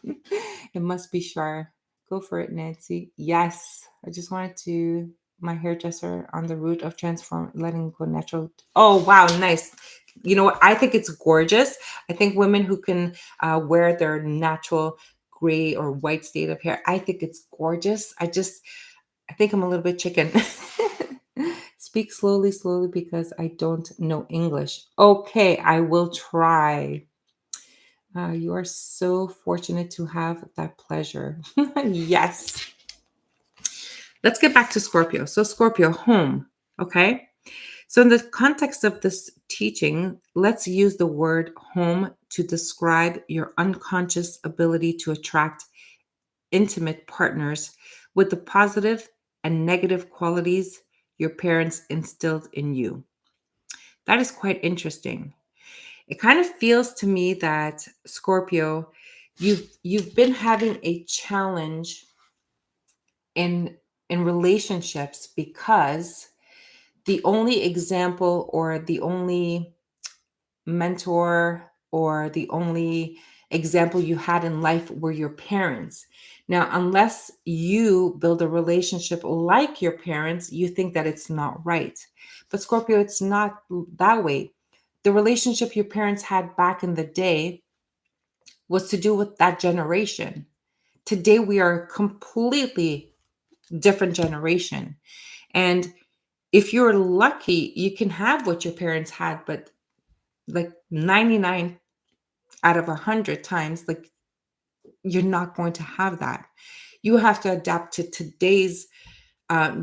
It must be Shar. Go for it, Nancy. Yes. I just wanted to, my hairdresser on the route of transform, letting go natural. Oh, wow. Nice. You know what? I think it's gorgeous. I think women who can wear their natural gray or white state of hair, I think it's gorgeous. I think I'm a little bit chicken. Speak slowly, slowly, because I don't know English. Okay, I will try. You are so fortunate to have that pleasure. Yes. Let's get back to Scorpio. So, Scorpio, home. Okay. So, in the context of this teaching, let's use the word home to describe your unconscious ability to attract intimate partners with the positive and negative qualities your parents instilled in you. That is quite interesting. It kind of feels to me that Scorpio, you've been having a challenge in relationships because the only example or the only mentor or the only example you had in life were your parents. Now, unless you build a relationship like your parents, you think that it's not right. But Scorpio, it's not that way. The relationship your parents had back in the day was to do with that generation. Today, we are a completely different generation. And if you're lucky, you can have what your parents had, but like 99 out of 100 times, like you're not going to have that. You have to adapt to today's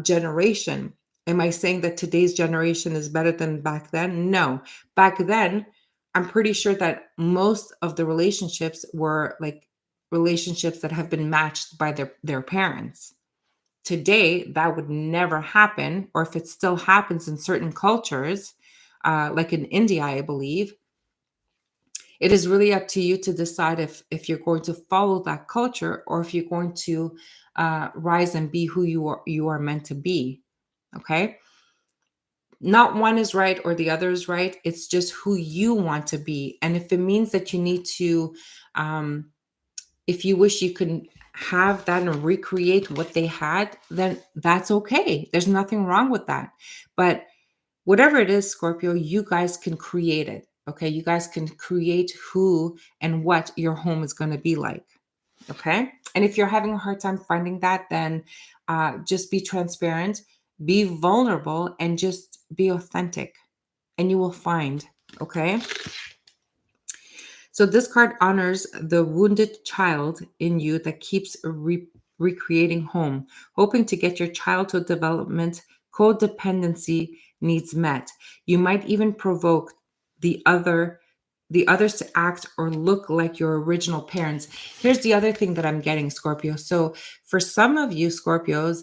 generation. Am I saying that today's generation is better than back then? No. Back then, I'm pretty sure that most of the relationships were like relationships that have been matched by their parents. Today, that would never happen, or if it still happens in certain cultures, like in India, I believe, it is really up to you to decide if you're going to follow that culture or if you're going to rise and be who you are meant to be. Okay, not one is right or the other is right. It's just who you want to be. And if it means that you need to if you wish you could have that and recreate what they had, then that's okay. There's nothing wrong with that. But whatever it is, Scorpio, you guys can create it. Okay. You guys can create who and what your home is going to be like. Okay. And if you're having a hard time finding that, then just be transparent, be vulnerable, and just be authentic, and you will find. Okay. So this card honors the wounded child in you that keeps recreating home, hoping to get your childhood development codependency needs met. You might even provoke the others to act or look like your original parents. Here's the other thing that I'm getting, Scorpio. So for some of you Scorpios,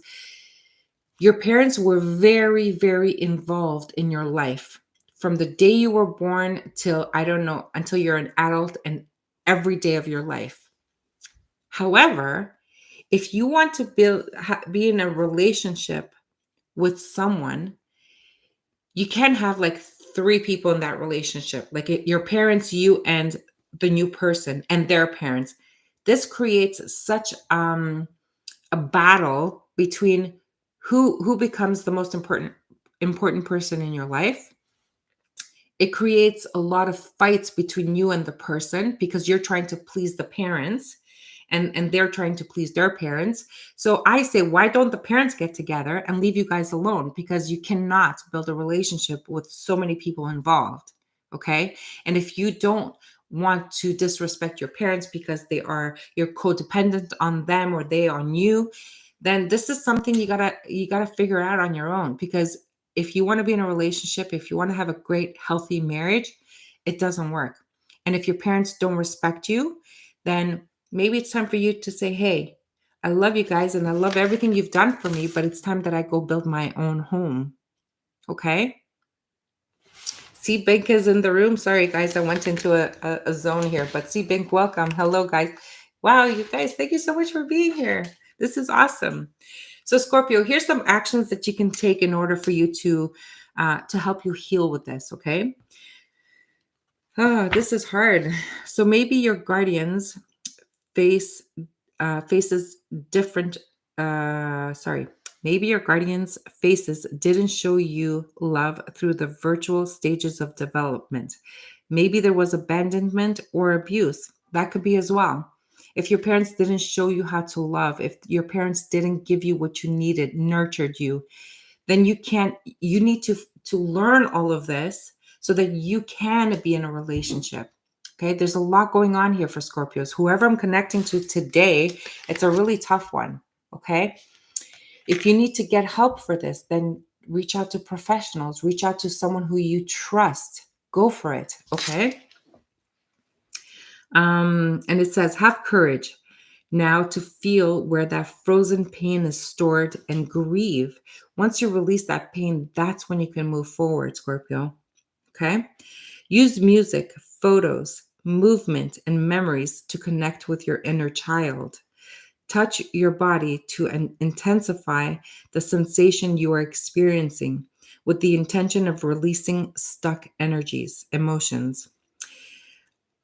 your parents were very, very involved in your life from the day you were born till, I don't know, until you're an adult and every day of your life. However, if you want to be in a relationship with someone, you can have like three people in that relationship, like your parents, you, and the new person and their parents. This creates such a battle between who becomes the most important person in your life. It creates a lot of fights between you and the person because you're trying to please the parents and they're trying to please their parents. So I say, why don't the parents get together and leave you guys alone? Because you cannot build a relationship with so many people involved. Okay. And if you don't want to disrespect your parents because you're codependent on them or they on you, then this is something you gotta figure out on your own. Because if you want to be in a relationship, if you want to have a great healthy marriage, it doesn't work. And if your parents don't respect you, then maybe it's time for you to say, hey, I love you guys and I love everything you've done for me, but it's time that I go build my own home. Okay. C Bink is in the room. Sorry, guys, I went into a zone here, but C Bink, welcome. Hello, guys. Wow, you guys, thank you so much for being here. This is awesome. So, Scorpio, here's some actions that you can take in order for you to help you heal with this. Okay. Oh, this is hard. So maybe your guardians face faces different. Sorry. Maybe your guardians' faces didn't show you love through the virtual stages of development. Maybe there was abandonment or abuse. That could be as well. If your parents didn't show you how to love, if your parents didn't give you what you needed, nurtured you, then you need to learn all of this so that you can be in a relationship. Okay, there's a lot going on here for Scorpios. Whoever I'm connecting to today, it's a really tough one. Okay, if you need to get help for this, then reach out to professionals, reach out to someone who you trust. Go for it. Okay. And it says, have courage now to feel where that frozen pain is stored and grieve. Once you release that pain, that's when you can move forward, Scorpio. Okay. Use music, photos, movement, and memories to connect with your inner child. Touch your body to intensify the sensation you are experiencing with the intention of releasing stuck energies, emotions.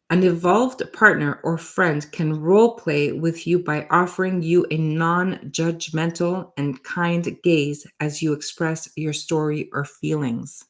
An evolved partner or friend can role play with you by offering you a non judgmental and kind gaze as you express your story or feelings.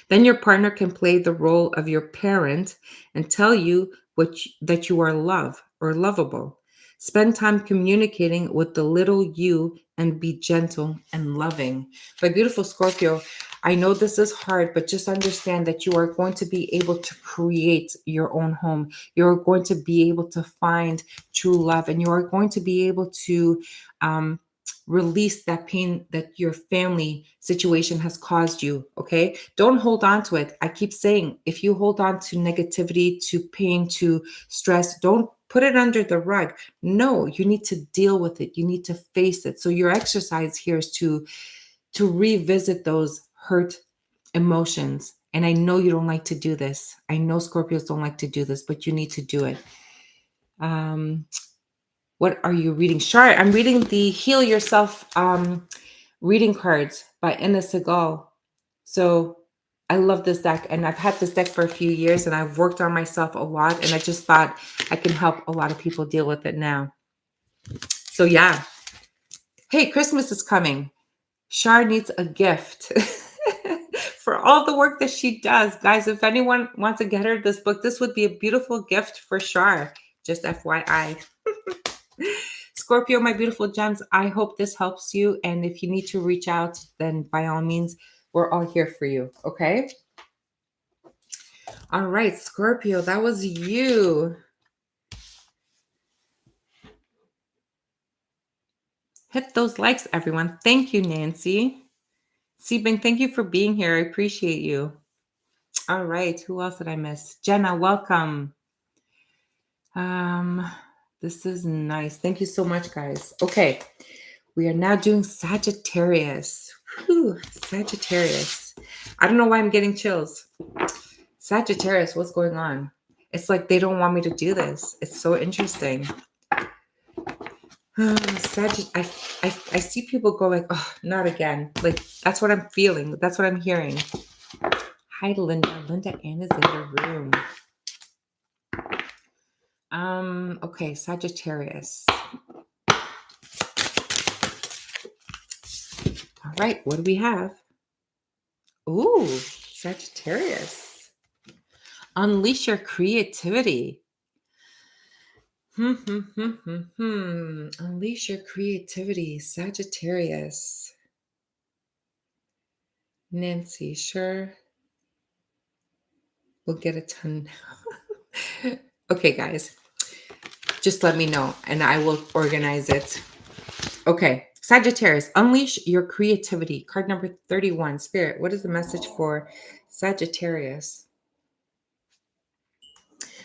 Then your partner can play the role of your parent and tell you that you are loved or lovable. Spend time communicating with the little you and be gentle and loving. My beautiful Scorpio, I know this is hard, but just understand that you are going to be able to create your own home. You're going to be able to find true love, and you are going to be able to release that pain that your family situation has caused you. Okay, don't hold on to it. I keep saying, if you hold on to negativity, to pain, to stress, don't put it under the rug. No, you need to deal with it. You need to face it. So your exercise here is to revisit those hurt emotions. And I know you don't like to do this. I know Scorpios don't like to do this, but you need to do it. What are you reading? Shar, I'm reading the Heal Yourself reading cards by Inna Segal. So I love this deck, and I've had this deck for a few years, and I've worked on myself a lot, and I just thought I can help a lot of people deal with it now. So yeah. Hey, Christmas is coming. Shar needs a gift for all the work that she does. Guys, if anyone wants to get her this book, this would be a beautiful gift for Shar. Just FYI. Scorpio, my beautiful gems, I hope this helps you. And if you need to reach out, then by all means, we're all here for you. Okay. All right, Scorpio, that was you. Hit those likes, everyone. Thank you, Nancy. Sebing, thank you for being here. I appreciate you. All right. Who else did I miss? Jenna, welcome. This is nice. Thank you so much, guys. Okay. We are now doing Sagittarius. Whew, Sagittarius. I don't know why I'm getting chills. Sagittarius, what's going on? It's like they don't want me to do this. It's so interesting. I see people go like, oh, not again. Like, that's what I'm feeling. That's what I'm hearing. Hi, Linda. Linda Ann is in the room. Okay, Sagittarius. All right, what do we have? Ooh, Sagittarius. Unleash your creativity. Unleash your creativity, Sagittarius. Nancy, sure. We'll get a ton. Okay, guys. Just let me know and I will organize it. Okay, Sagittarius, unleash your creativity. Card number 31. Spirit, what is the message for Sagittarius?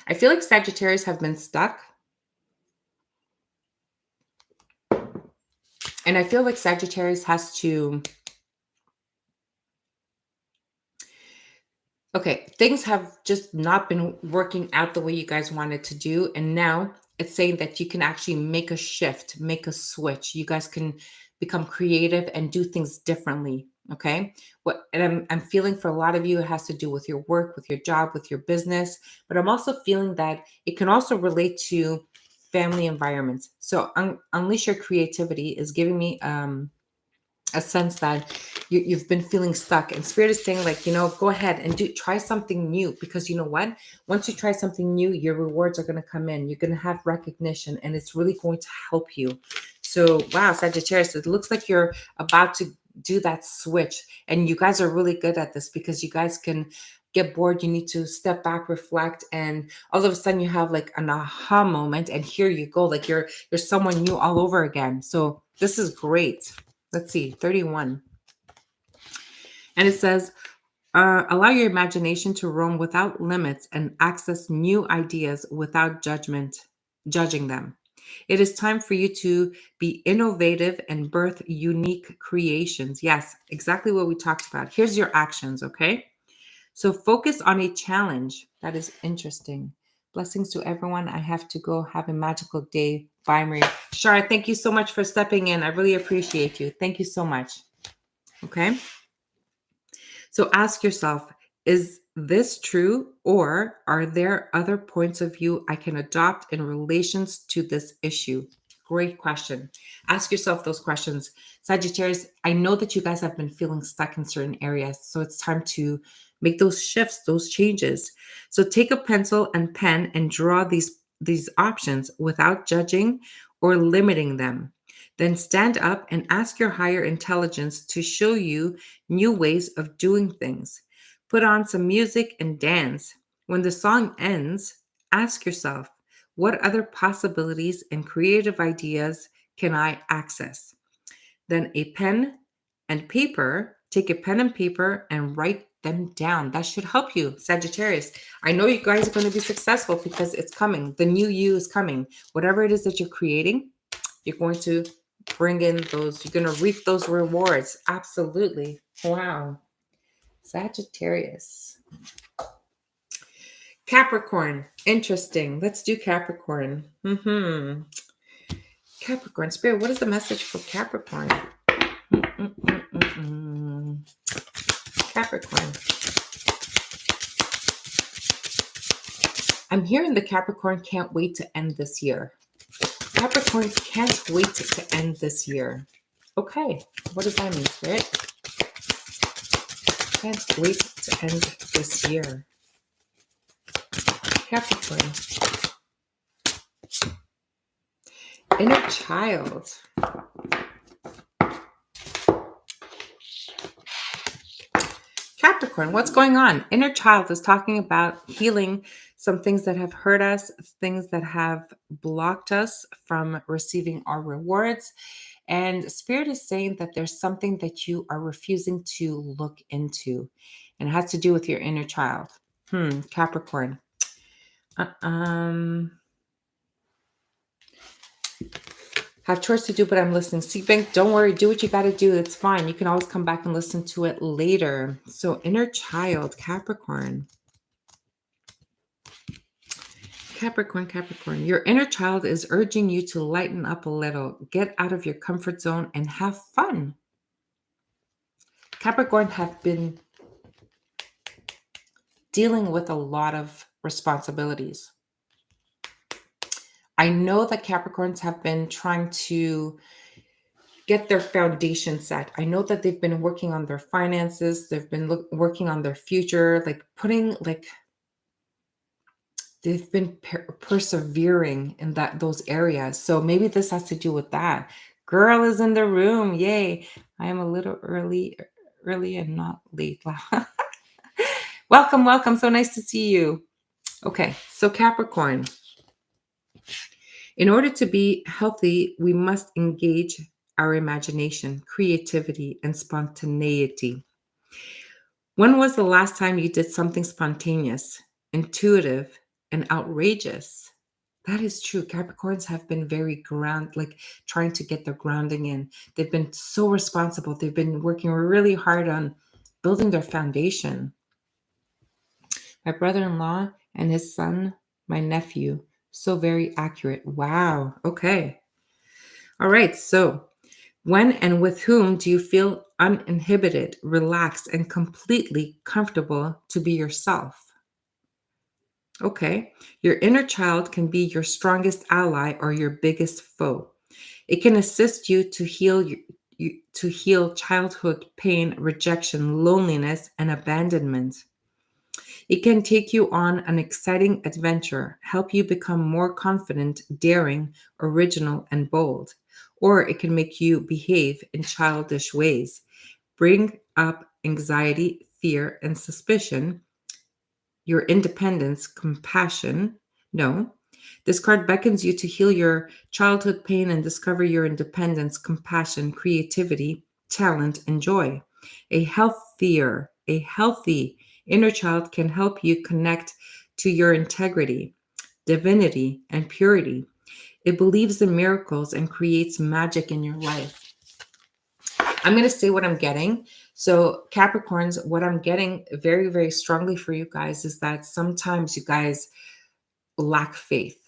I feel like Sagittarius have been stuck. And I feel like Sagittarius has to Okay, things have just not been working out the way you guys wanted to do. And now it's saying that you can actually make a shift, make a switch. You guys can become creative and do things differently. Okay. I'm feeling for a lot of you, it has to do with your work, with your job, with your business. But I'm also feeling that it can also relate to family environments. So unleash your creativity is giving me a sense that you've been feeling stuck, and spirit is saying, like, go ahead and try something new, because you know what, once you try something new, your rewards are going to come in, you're going to have recognition, and it's really going to help you. So wow, Sagittarius, it looks like you're about to do that switch, and you guys are really good at this because you guys can get bored, you need to step back, reflect, and all of a sudden you have like an aha moment, and here you go, like you're someone new all over again. So this is great. Let's see, 31. And it says, allow your imagination to roam without limits and access new ideas without judging them. It is time for you to be innovative and birth unique creations. Yes, exactly what we talked about. Here's your actions, okay? So focus on a challenge. That is interesting. Blessings to everyone. I have to go. Have a magical day. Bye, Marie. Shar, thank you so much for stepping in. I really appreciate you. Thank you so much. Okay. So ask yourself, is this true, or are there other points of view I can adopt in relations to this issue? Great question. Ask yourself those questions. Sagittarius, I know that you guys have been feeling stuck in certain areas, so it's time to make those shifts, those changes. So take a pencil and pen and draw these options without judging or limiting them. Then stand up and ask your higher intelligence to show you new ways of doing things. Put on some music and dance. When the song ends, ask yourself, what other possibilities and creative ideas can I access? Then take a pen and paper and write them down. That should help you, Sagittarius. I know you guys are going to be successful because it's coming. The new you is coming. Whatever it is that you're creating, you're going to bring in those, you're going to reap those rewards. Absolutely. Wow. Sagittarius. Capricorn. Interesting. Let's do Capricorn. Capricorn. Spirit, what is the message for Capricorn? Capricorn. I'm hearing the Capricorn can't wait to end this year. Capricorn can't wait to end this year. Okay. What does that mean, Spirit? Can't wait to end this year. Capricorn. Inner child. Capricorn, what's going on? Inner child is talking about healing some things that have hurt us, things that have blocked us from receiving our rewards. And Spirit is saying that there's something that you are refusing to look into, and it has to do with your inner child. Capricorn. Have chores to do, but I'm listening. Seedbank, don't worry. Do what you got to do. It's fine. You can always come back and listen to it later. So inner child, Capricorn. Capricorn. Your inner child is urging you to lighten up a little. Get out of your comfort zone and have fun. Capricorn have been dealing with a lot of responsibilities. I know that Capricorns have been trying to get their foundation set. I know that they've been working on their finances. They've been working on their future, they've been persevering in those areas. So maybe this has to do with that. Girl is in the room. Yay. I am a little early and not late. Welcome. So nice to see you. Okay. So Capricorn, in order to be healthy, we must engage our imagination, creativity, and spontaneity. When was the last time you did something spontaneous, intuitive, and outrageous? That is true. Capricorns have been very trying to get their grounding in. They've been so responsible. They've been working really hard on building their foundation. My brother-in-law and his son, my nephew. So very accurate. Wow. Okay. All right. So, when and with whom do you feel uninhibited, relaxed, and completely comfortable to be yourself? Okay. Your inner child can be your strongest ally or your biggest foe. It can assist you to heal childhood pain, rejection, loneliness, and abandonment. It can take you on an exciting adventure, help you become more confident, daring, original, and bold. Or it can make you behave in childish ways, bring up anxiety, fear, and suspicion, your independence, compassion. No. This card beckons you to heal your childhood pain and discover your independence, compassion, creativity, talent, and joy. A healthy inner child can help you connect to your integrity, divinity, and purity. It believes in miracles and creates magic in your life. I'm going to say what I'm getting. So, Capricorns, what I'm getting very, very strongly for you guys is that sometimes you guys lack faith.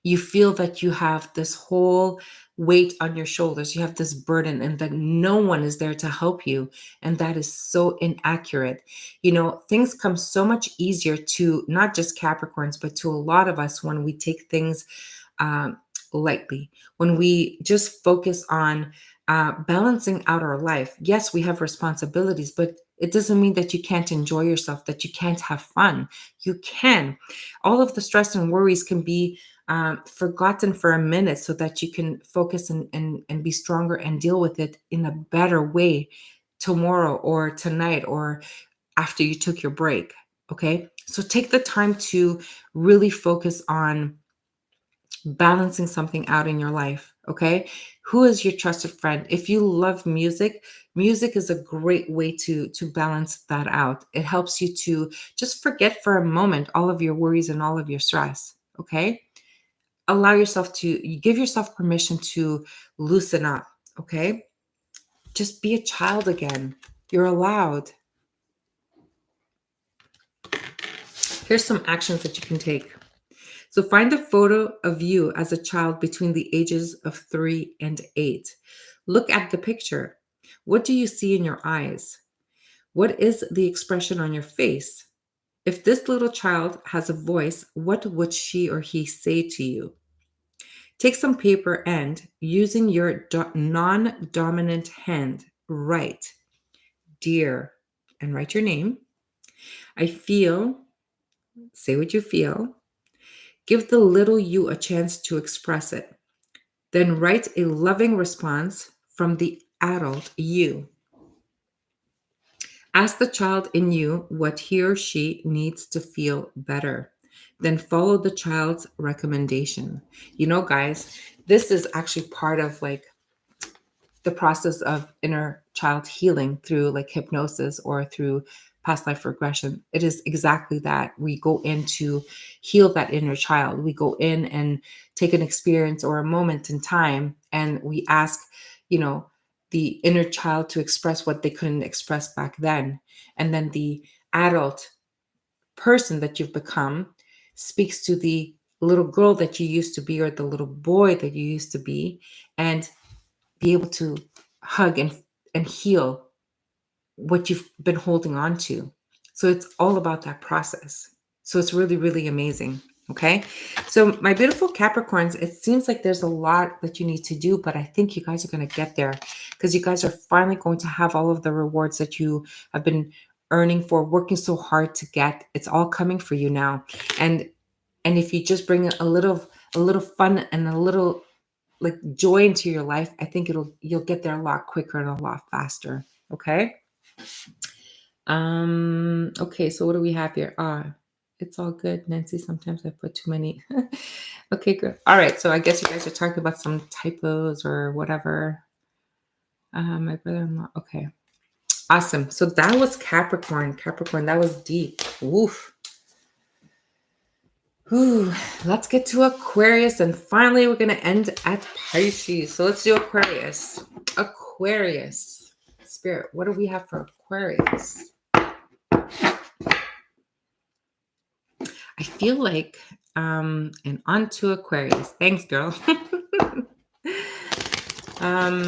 You feel that you have this whole weight on your shoulders. You have this burden, and that no one is there to help you. And that is so inaccurate. Things come so much easier to not just Capricorns, but to a lot of us when we take things um, lightly, when we just focus on balancing out our life. Yes, we have responsibilities, but it doesn't mean that you can't enjoy yourself, that you can't have fun. You can. All of the stress and worries can be forgotten for a minute so that you can focus and be stronger and deal with it in a better way tomorrow or tonight or after you took your break. Okay. So take the time to really focus on balancing something out in your life. Okay. Who is your trusted friend? If you love music, music is a great way to balance that out. It helps you to just forget for a moment all of your worries and all of your stress. Okay. Allow yourself to give yourself permission to loosen up. Okay. Just be a child again. You're allowed. Here's some actions that you can take. So find a photo of you as a child between the ages of 3 and 8. Look at the picture. What do you see in your eyes? What is the expression on your face? If this little child has a voice, what would she or he say to you? Take some paper and, using your non-dominant hand, write, "Dear," and write your name. "I feel," say what you feel. Give the little you a chance to express it. Then write a loving response from the adult you. Ask the child in you what he or she needs to feel better. Then follow the child's recommendation. Guys, this is actually part of the process of inner child healing through hypnosis or through past life regression. It is exactly that. We go in to heal that inner child. We go in and take an experience or a moment in time, and we ask, the inner child to express what they couldn't express back then. And then the adult person that you've become speaks to the little girl that you used to be or the little boy that you used to be, and be able to hug and heal what you've been holding on to. So it's all about that process. So it's really, really amazing. Okay. So my beautiful Capricorns, it seems like there's a lot that you need to do, but I think you guys are going to get there because you guys are finally going to have all of the rewards that you have been earning for, working so hard to get. It's all coming for you now. And if you just bring a little fun and a little joy into your life, I think you'll get there a lot quicker and a lot faster. Okay. Okay, so what do we have here? It's all good, Nancy. Sometimes I put too many. Okay, good. All right, so I guess you guys are talking about some typos or whatever. My brother-in-law. Okay. Awesome. So that was Capricorn. Capricorn, that was deep. Woof. Ooh, let's get to Aquarius, and finally we're gonna end at Pisces. So let's do Aquarius. Aquarius. Spirit, what do we have for Aquarius? feel like, and on to Aquarius. Thanks, girl. um,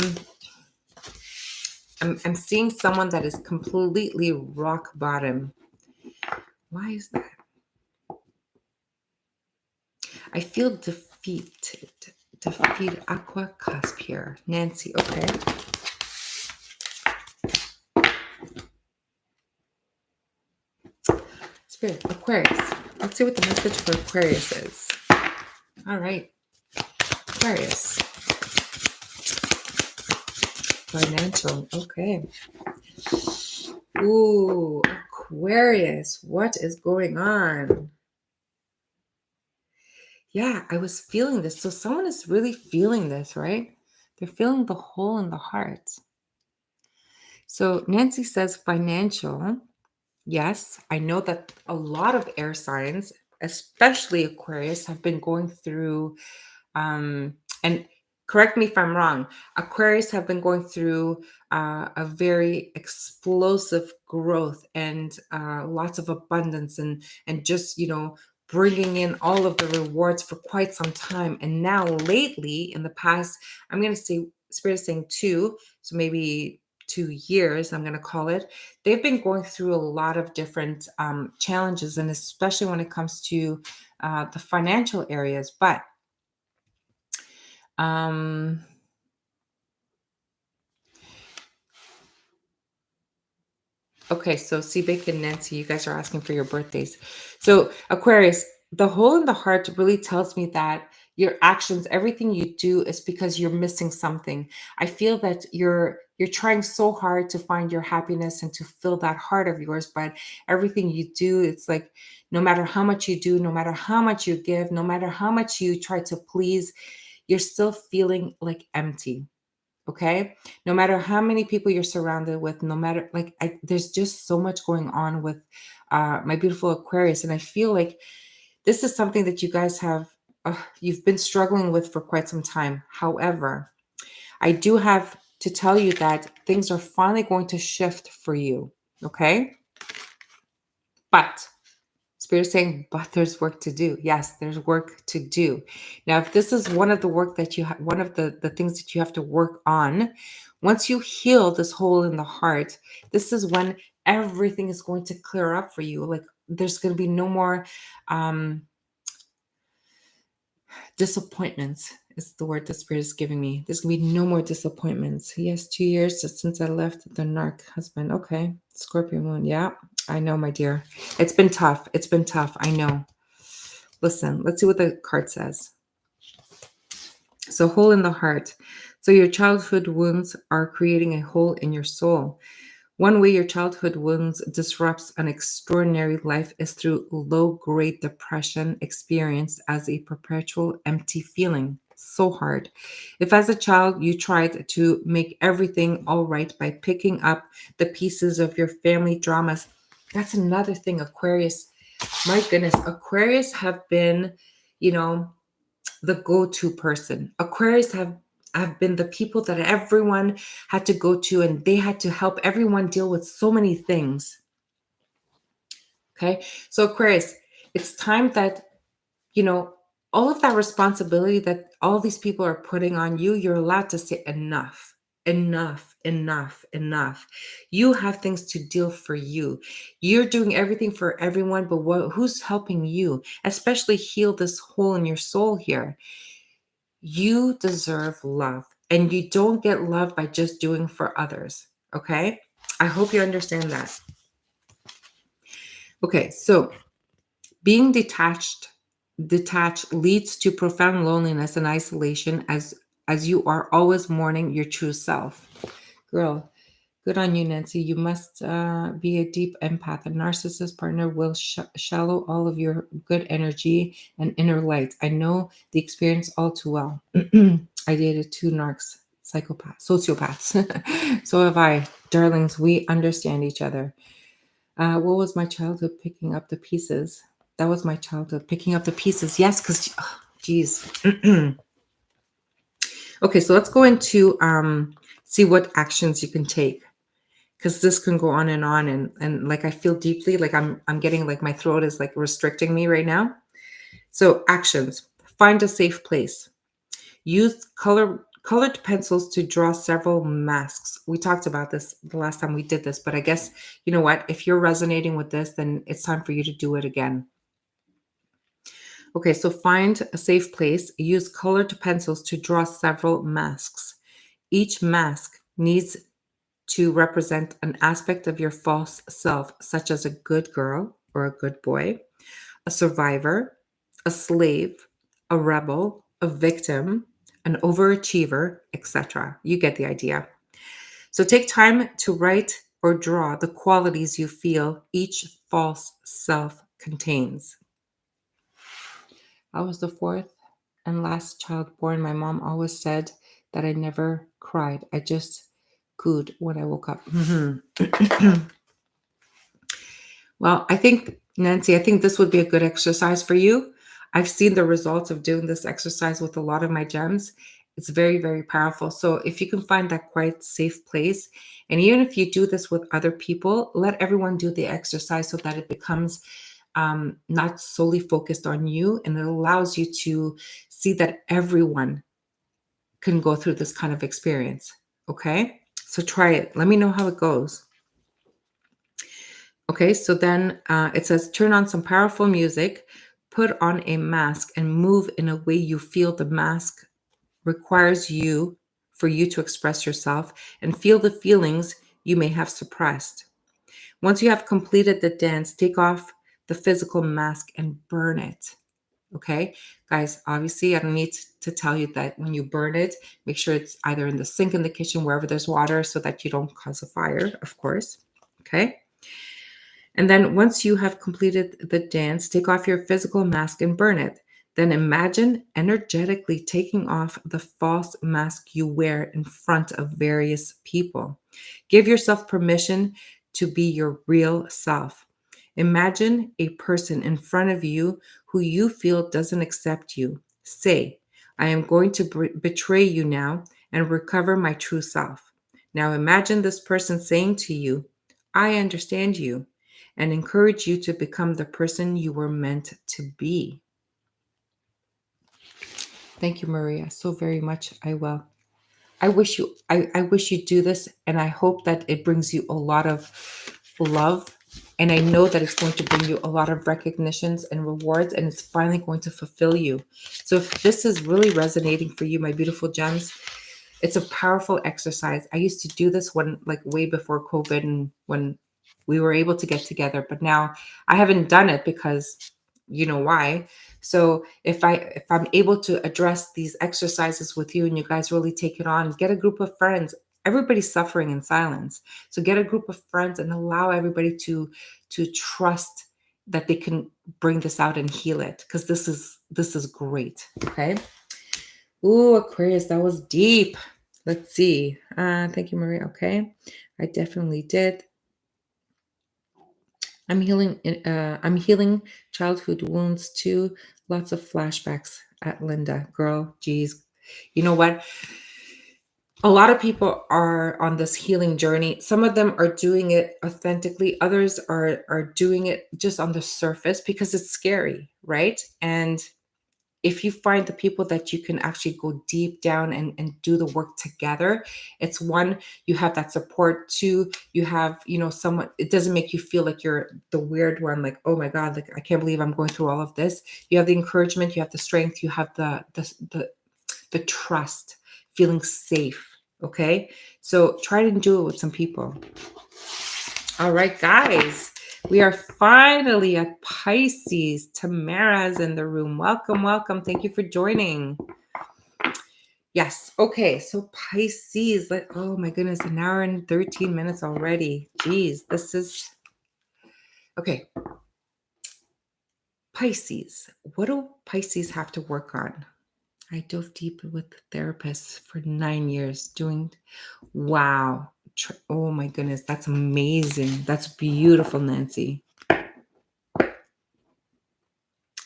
I'm seeing someone that is completely rock bottom. Why is that? I feel defeated. Defeated. Aqua cusp here. Nancy, okay. Spirit, Aquarius. Let's see what the message for Aquarius is. All right. Aquarius. Financial. Okay. Ooh, Aquarius. What is going on? Yeah, I was feeling this. So someone is really feeling this, right? They're feeling the hole in the heart. So Nancy says financial. Yes, I know that a lot of air signs, especially Aquarius, have been going through, and correct me if I'm wrong, Aquarius have been going through a very explosive growth and lots of abundance and just, bringing in all of the rewards for quite some time. And now lately, in the past, I'm going to say, Spirit is saying two, so maybe 2 years, I'm going to call it, they've been going through a lot of different challenges, and especially when it comes to the financial areas. But okay, so Seabic and Nancy, you guys are asking for your birthdays. So Aquarius, the hole in the heart really tells me that your actions, everything you do, is because you're missing something. I feel that you're trying so hard to find your happiness and to fill that heart of yours, but everything you do, it's like no matter how much you do, no matter how much you give, no matter how much you try to please, you're still feeling like empty. Okay, no matter how many people you're surrounded with, no matter there's just so much going on with my beautiful Aquarius, and I feel like this is something that you guys have you've been struggling with for quite some time. However, I do have to tell you that things are finally going to shift for you. Okay, but Spirit is saying, but there's work to do. Yes, there's work to do. Now, if this is one of the work that you one of the things that you have to work on, once you heal this hole in the heart, this is when everything is going to clear up for you. Like there's going to be no more disappointments, is the word the Spirit is giving me. There's going to be no more disappointments. Yes, 2 years since I left the narc husband. Okay. Scorpio moon. Yeah, I know, my dear. It's been tough. It's been tough. I know. Listen, let's see what the card says. So, hole in the heart. So, your childhood wounds are creating a hole in your soul. One way your childhood wounds disrupts an extraordinary life is through low-grade depression experienced as a perpetual empty feeling. So hard. If as a child you tried to make everything all right by picking up the pieces of your family dramas, that's another thing, Aquarius. My goodness, Aquarius have been, you know, the go-to person. Aquarius have been the people that everyone had to go to, and they had to help everyone deal with so many things. Okay. So Aquarius, it's time that, all of that responsibility that all these people are putting on you, you're allowed to say enough, enough, enough, enough. You have things to deal for you. You're doing everything for everyone, but who's helping you? Especially heal this hole in your soul here. You deserve love, and you don't get love by just doing for others. Okay. I hope you understand that. Okay. So being detached leads to profound loneliness and isolation as you are always mourning your true self. Girl, good on you, Nancy. You must be a deep empath. A narcissist partner will shallow all of your good energy and inner light. I know the experience all too well. I dated 2 narcs, sociopaths. So have I. Darlings, we understand each other. What was my childhood picking up the pieces? That was my childhood picking up the pieces. Yes, because, geez. Okay, so let's go into see what actions you can take, because this can go on and like I feel deeply like I'm getting like my throat is like restricting me right now. So actions: find a safe place. Use colored pencils to draw several masks. We talked about this the last time we did this, but I guess, you know what? If you're resonating with this, then it's time for you to do it again. Okay, so find a safe place. Use colored pencils to draw several masks. Each mask needs to represent an aspect of your false self, such as a good girl or a good boy, a survivor, a slave, a rebel, a victim, an overachiever, etc. You get the idea. So take time to write or draw the qualities you feel each false self contains. I was the fourth and last child born. My mom always said that I never cried. I just cooed when I woke up. Well, I think, Nancy, I think this would be a good exercise for you. I've seen the results of doing this exercise with a lot of my gems. It's very, very powerful. So if you can find that quiet, safe place, and even if you do this with other people, let everyone do the exercise so that it becomes not solely focused on you, and it allows you to see that everyone can go through this kind of experience. Okay, so try it. Let me know how it goes. Okay, so then it says turn on some powerful music, put on a mask, and move in a way you feel the mask requires you for you to express yourself and feel the feelings you may have suppressed. Once you have completed the dance, take off the physical mask and burn it. Okay, guys, obviously, I don't need to tell you that when you burn it, make sure it's either in the sink in the kitchen, wherever there's water, so that you don't cause a fire, of course. Okay. And then once you have completed the dance, take off your physical mask and burn it. Then imagine energetically taking off the false mask you wear in front of various people. Give yourself permission to be your real self. Imagine a person in front of you who you feel doesn't accept you. Say, I am going to betray you now and recover my true self. Now imagine this person saying to you, I understand you, and encourage you to become the person you were meant to be. Thank you, Maria, so very much. I will. I wish you do this, and I hope that it brings you a lot of love. And I know that it's going to bring you a lot of recognitions and rewards, and it's finally going to fulfill you. So if this is really resonating for you, my beautiful gems, it's a powerful exercise. I used to do this when, like, way before COVID, and when we were able to get together, but now I haven't done it because you know why. So if I'm able to address these exercises with you and you guys really take it on, get a group of friends. Everybody's suffering in silence. So get a group of friends and allow everybody to trust that they can bring this out and heal it, because this is great. Okay. Ooh, Aquarius, that was deep. Let's see. Thank you, Maria. Okay. I definitely did. I'm healing childhood wounds too. Lots of flashbacks at Linda. Girl, geez. You know what? A lot of people are on this healing journey. Some of them are doing it authentically. Others are doing it just on the surface because it's scary, right? And if you find the people that you can actually go deep down and do the work together, it's one, you have that support. Two, you have, someone, it doesn't make you feel like you're the weird one, like, oh my God, like, I can't believe I'm going through all of this. You have the encouragement, you have the strength, you have the trust, feeling safe. Okay. So try to do it with some people. All right, guys. We are finally at Pisces. Tamara's in the room. Welcome, welcome. Thank you for joining. Yes. Okay. So Pisces, oh my goodness, an hour and 13 minutes already. Jeez, this is okay. Pisces. What do Pisces have to work on? I dove deep with therapists for 9 years doing, wow. Oh my goodness, that's amazing. That's beautiful, Nancy. I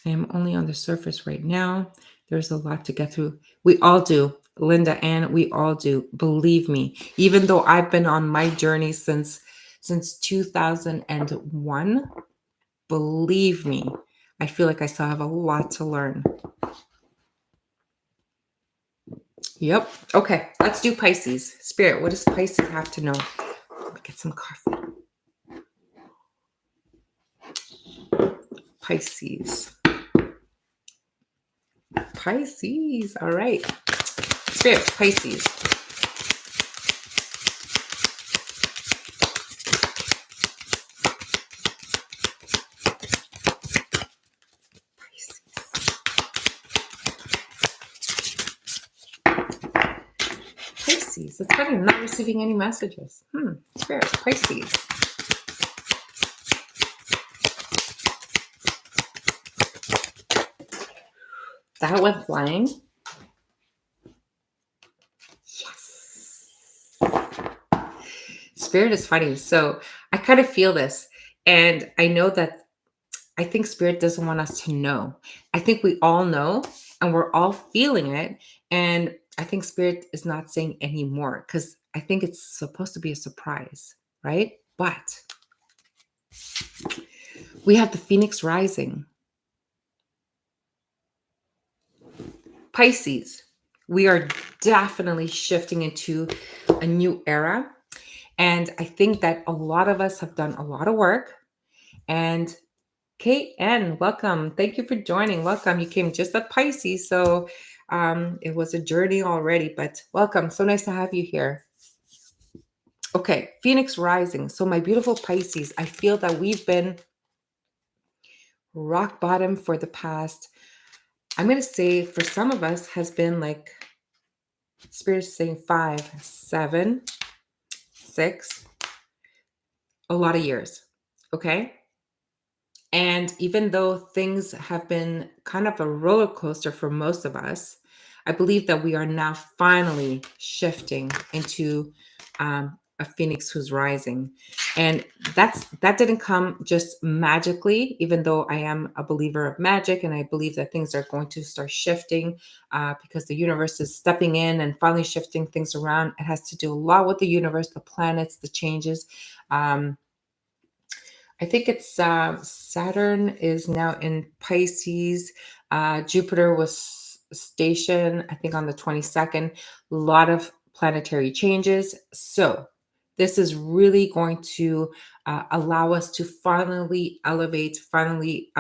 am only on the surface right now. There's a lot to get through. We all do, Linda, and we all do. Believe me, even though I've been on my journey since 2001, believe me, I feel like I still have a lot to learn. Yep. Okay, let's do Pisces. Spirit, what does Pisces have to know? Let me get some coffee. Pisces. Pisces. All right. Spirit, Pisces. Pisces. That's funny. I'm not receiving any messages. Spirit, Pisces. That went flying. Yes. Spirit is funny. So I kind of feel this. And I know that I think Spirit doesn't want us to know. I think we all know and we're all feeling it. And I think Spirit is not saying any more because I think it's supposed to be a surprise, right? But we have the Phoenix rising. Pisces, we are definitely shifting into a new era. And I think that a lot of us have done a lot of work. And KN, welcome. Thank you for joining. Welcome. You came just at Pisces. So it was a journey already, but welcome. So nice to have you here. Okay, Phoenix rising. So my beautiful Pisces, I feel that we've been rock bottom for the past, I'm going to say for some of us has been like, Spirit is saying 5, 7, 6, a lot of years. Okay. And even though things have been kind of a roller coaster for most of us, I believe that we are now finally shifting into a phoenix who's rising. And that didn't come just magically, even though I am a believer of magic and I believe that things are going to start shifting because the universe is stepping in and finally shifting things around. It has to do a lot with the universe, the planets, the changes. I think it's Saturn is now in Pisces. Jupiter was stationed, I think, on the 22nd. A lot of planetary changes. So this is really going to allow us to finally elevate, finally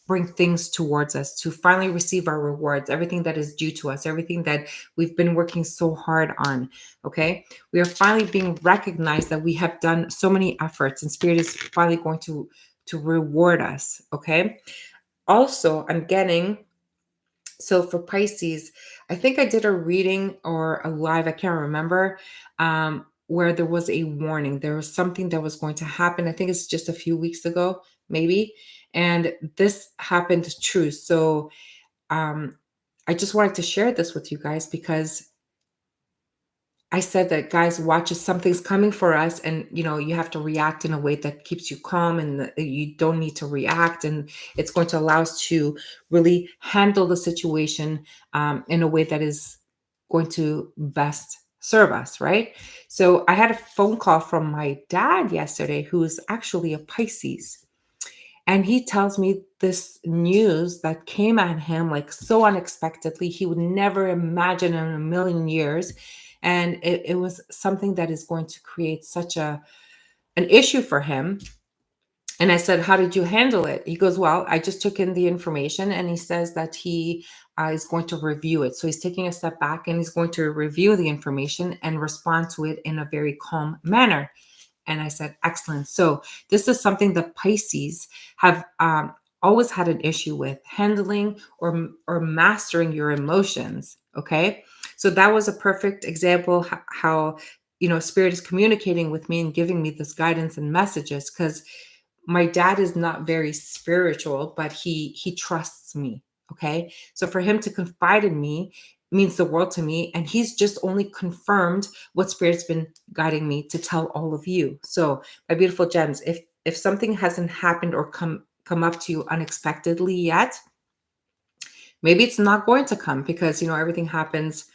bring things towards us, to finally receive our rewards, everything that is due to us, everything that we've been working so hard on. Okay. We are finally being recognized that we have done so many efforts and Spirit is finally going to reward us. Okay. Also, I'm getting, so for Pisces, I think I did a reading or a live, I can't remember, where there was a warning. There was something that was going to happen. I think it's just a few weeks ago, maybe. And this happened true. So I just wanted to share this with you guys because I said that, guys, watch as something's coming for us, and you have to react in a way that keeps you calm, and you don't need to react, and it's going to allow us to really handle the situation in a way that is going to best serve us, right? So I had a phone call from my dad yesterday, who is actually a Pisces, and he tells me this news that came at him like so unexpectedly. He would never imagine in a million years. And it was something that is going to create such an issue for him. And I said, how did you handle it? He goes, well, I just took in the information, and he says that he is going to review it. So he's taking a step back and he's going to review the information and respond to it in a very calm manner. And I said, excellent. So this is something that Pisces have always had an issue with, handling or mastering your emotions. Okay. So that was a perfect example how Spirit is communicating with me and giving me this guidance and messages, because my dad is not very spiritual, but he trusts me. Okay. So for him to confide in me means the world to me. And he's just only confirmed what Spirit's been guiding me to tell all of you. So my beautiful gems, if something hasn't happened or come up to you unexpectedly yet, maybe it's not going to come, because everything happens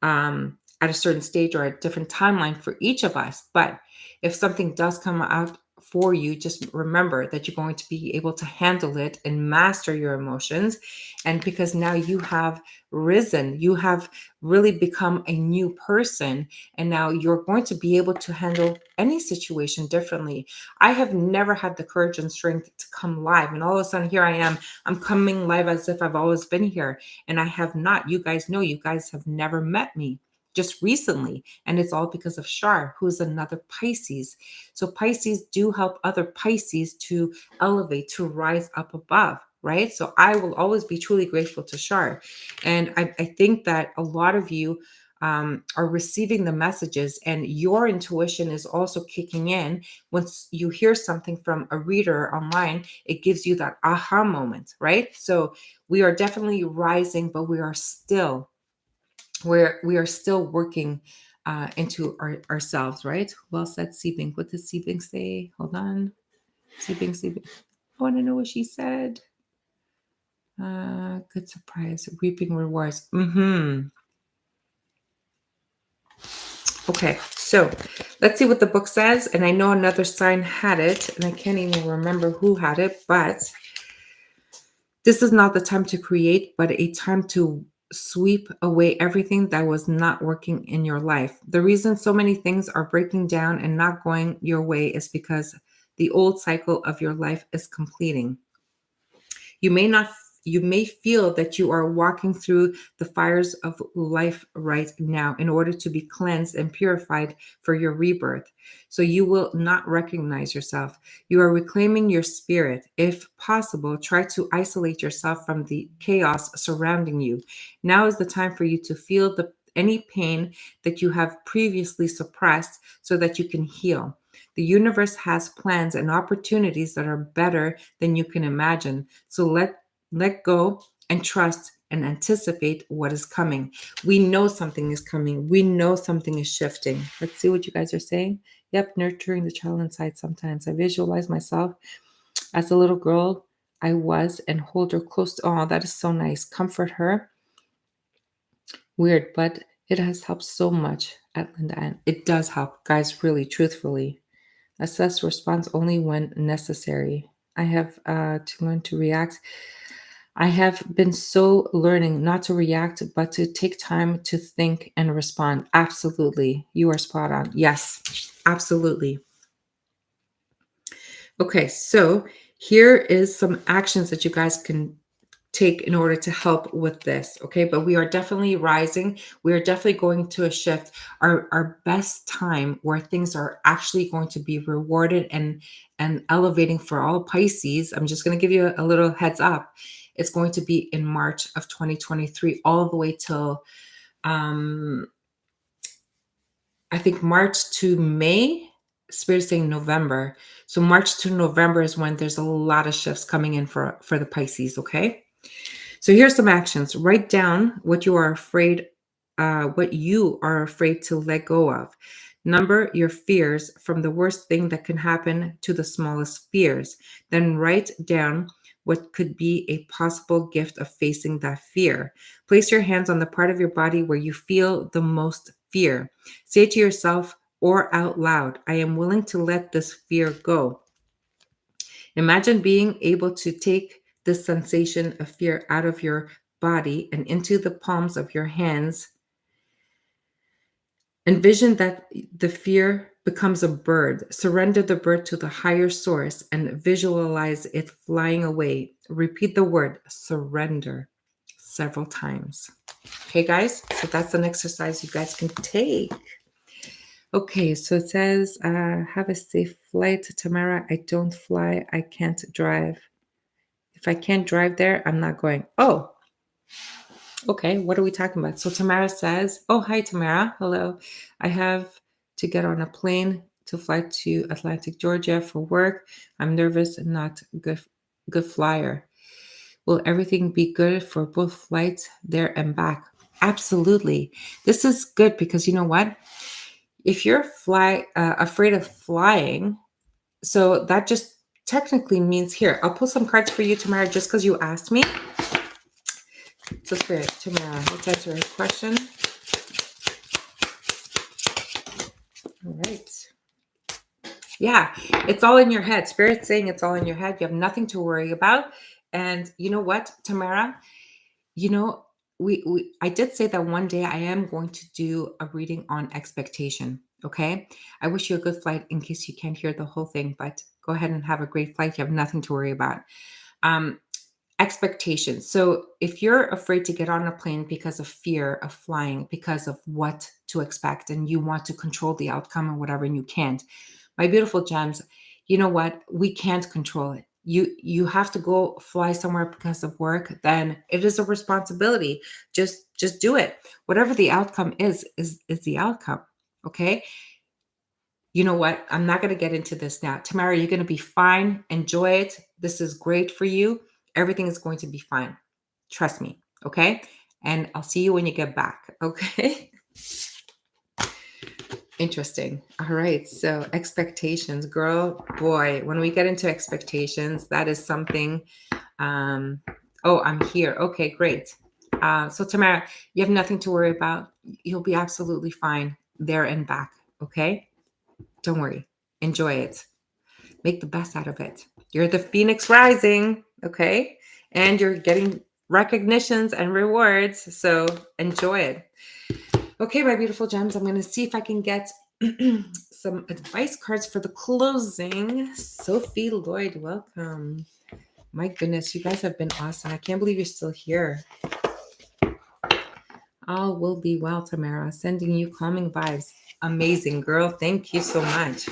at a certain stage or a different timeline for each of us. But if something does come out for you. Just remember that you're going to be able to handle it and master your emotions. And because now you have risen, you have really become a new person. And now you're going to be able to handle any situation differently. I have never had the courage and strength to come live. And all of a sudden, here I am. I'm coming live as if I've always been here. And I have not. You guys know, you guys have never met me just recently. And it's all because of Shar, who is another Pisces. So Pisces do help other Pisces to elevate, to rise up above, right? So I will always be truly grateful to Shar. And I think that a lot of you are receiving the messages, and your intuition is also kicking in. Once you hear something from a reader online, it gives you that aha moment, right? So we are definitely rising, but we are still working into ourselves, right? Well said, Seabink. What does Seabink say? Hold on. Seabink. I want to know what she said. Good surprise. Reaping rewards. Okay, so let's see what the book says. And I know another sign had it, and I can't even remember who had it, but this is not the time to create, but a time to sweep away everything that was not working in your life. The reason so many things are breaking down and not going your way is because the old cycle of your life is completing. You may feel that you are walking through the fires of life right now in order to be cleansed and purified for your rebirth. So you will not recognize yourself. You are reclaiming your spirit. If possible, try to isolate yourself from the chaos surrounding you. Now is the time for you to feel any pain that you have previously suppressed so that you can heal. The universe has plans and opportunities that are better than you can imagine. So let go and trust and anticipate what is coming. We know something is coming. We know something is shifting. Let's see what you guys are saying. Yep, nurturing the child inside sometimes. I visualize myself as a little girl I was and hold her close. Oh, that is so nice. Comfort her. Weird, but it has helped so much at Linda Ann. It does help, guys, really, truthfully. Assess response only when necessary. I have to learn to react. I have been so learning not to react, but to take time to think and respond. Absolutely. You are spot on. Yes, absolutely. Okay, so here is some actions that you guys can take in order to help with this. Okay, but we are definitely rising. We are definitely going to a shift. Our best time where things are actually going to be rewarded and elevating for all Pisces. I'm just going to give you a little heads up. It's going to be in March of 2023, all the way till I think March to May. Spirit is saying November. So March to November is when there's a lot of shifts coming in for the Pisces. Okay. So here's some actions. Write down what you are afraid to let go of. Number your fears from the worst thing that can happen to the smallest fears. Then write down what could be a possible gift of facing that fear. Place your hands on the part of your body where you feel the most fear. Say to yourself or out loud, I am willing to let this fear go. Imagine being able to take this sensation of fear out of your body and into the palms of your hands. Envision that the fear becomes a bird. Surrender the bird to the higher source and visualize it flying away. Repeat the word surrender several times. Okay, guys? So that's an exercise you guys can take. Okay, so it says, have a safe flight, Tamara. I don't fly. I can't drive. If I can't drive there, I'm not going. Oh, okay. What are we talking about? So Tamara says, oh, hi, Tamara. Hello. I have to get on a plane to fly to Atlantic, Georgia for work. I'm nervous and not good flyer. Will everything be good for both flights there and back? Absolutely. This is good because you know what? If you're afraid of flying, so that just technically means here, I'll pull some cards for you, Tamara, just because you asked me. So Spirit, Tamara, let's answer a question. All right. Yeah, it's all in your head. Spirit's saying it's all in your head. You have nothing to worry about. And you know what, Tamara? You know, we I did say that one day I am going to do a reading on expectation. Okay. I wish you a good flight in case you can't hear the whole thing, but go ahead and have a great flight. You have nothing to worry about. Um, Expectations. So if you're afraid to get on a plane because of fear of flying, because of what to expect, and you want to control the outcome or whatever, and you can't, my beautiful gems, you know what? We can't control it. You have to go fly somewhere because of work, then it is a responsibility. Just do it. Whatever the outcome is the outcome. Okay. You know what? I'm not going to get into this now. Tamara, you're going to be fine. Enjoy it. This is great for you. Everything is going to be fine. Trust me. Okay. And I'll see you when you get back. Okay. Interesting. All right. So, expectations, girl, boy, when we get into expectations, that is something. Um, oh, I'm here. Okay, great. So, Tamara, you have nothing to worry about. You'll be absolutely fine there and back. Okay. Don't worry. Enjoy it. Make the best out of it. You're the phoenix rising, okay? And you're getting recognitions and rewards. So enjoy it. Okay, my beautiful gems, I'm going to see if I can get some advice cards for the closing. Sophie Lloyd, welcome. My goodness, you guys have been awesome. I can't believe you're still here. All will be well, Tamara. Sending you calming vibes. Amazing, girl. Thank you so much.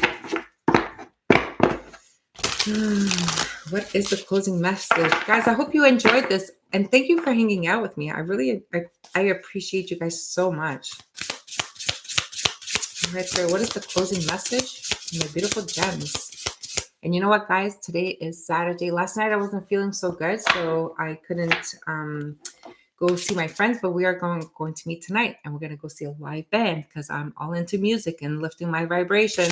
What is the closing message? Guys, I hope you enjoyed this. And thank you for hanging out with me. I appreciate you guys so much. All right, so what is the closing message? My beautiful gems. And you know what, guys? Today is Saturday. Last night I wasn't feeling so good, so I couldn't go see my friends, but we are going to meet tonight, and we're going to go see a live band because I'm all into music and lifting my vibration.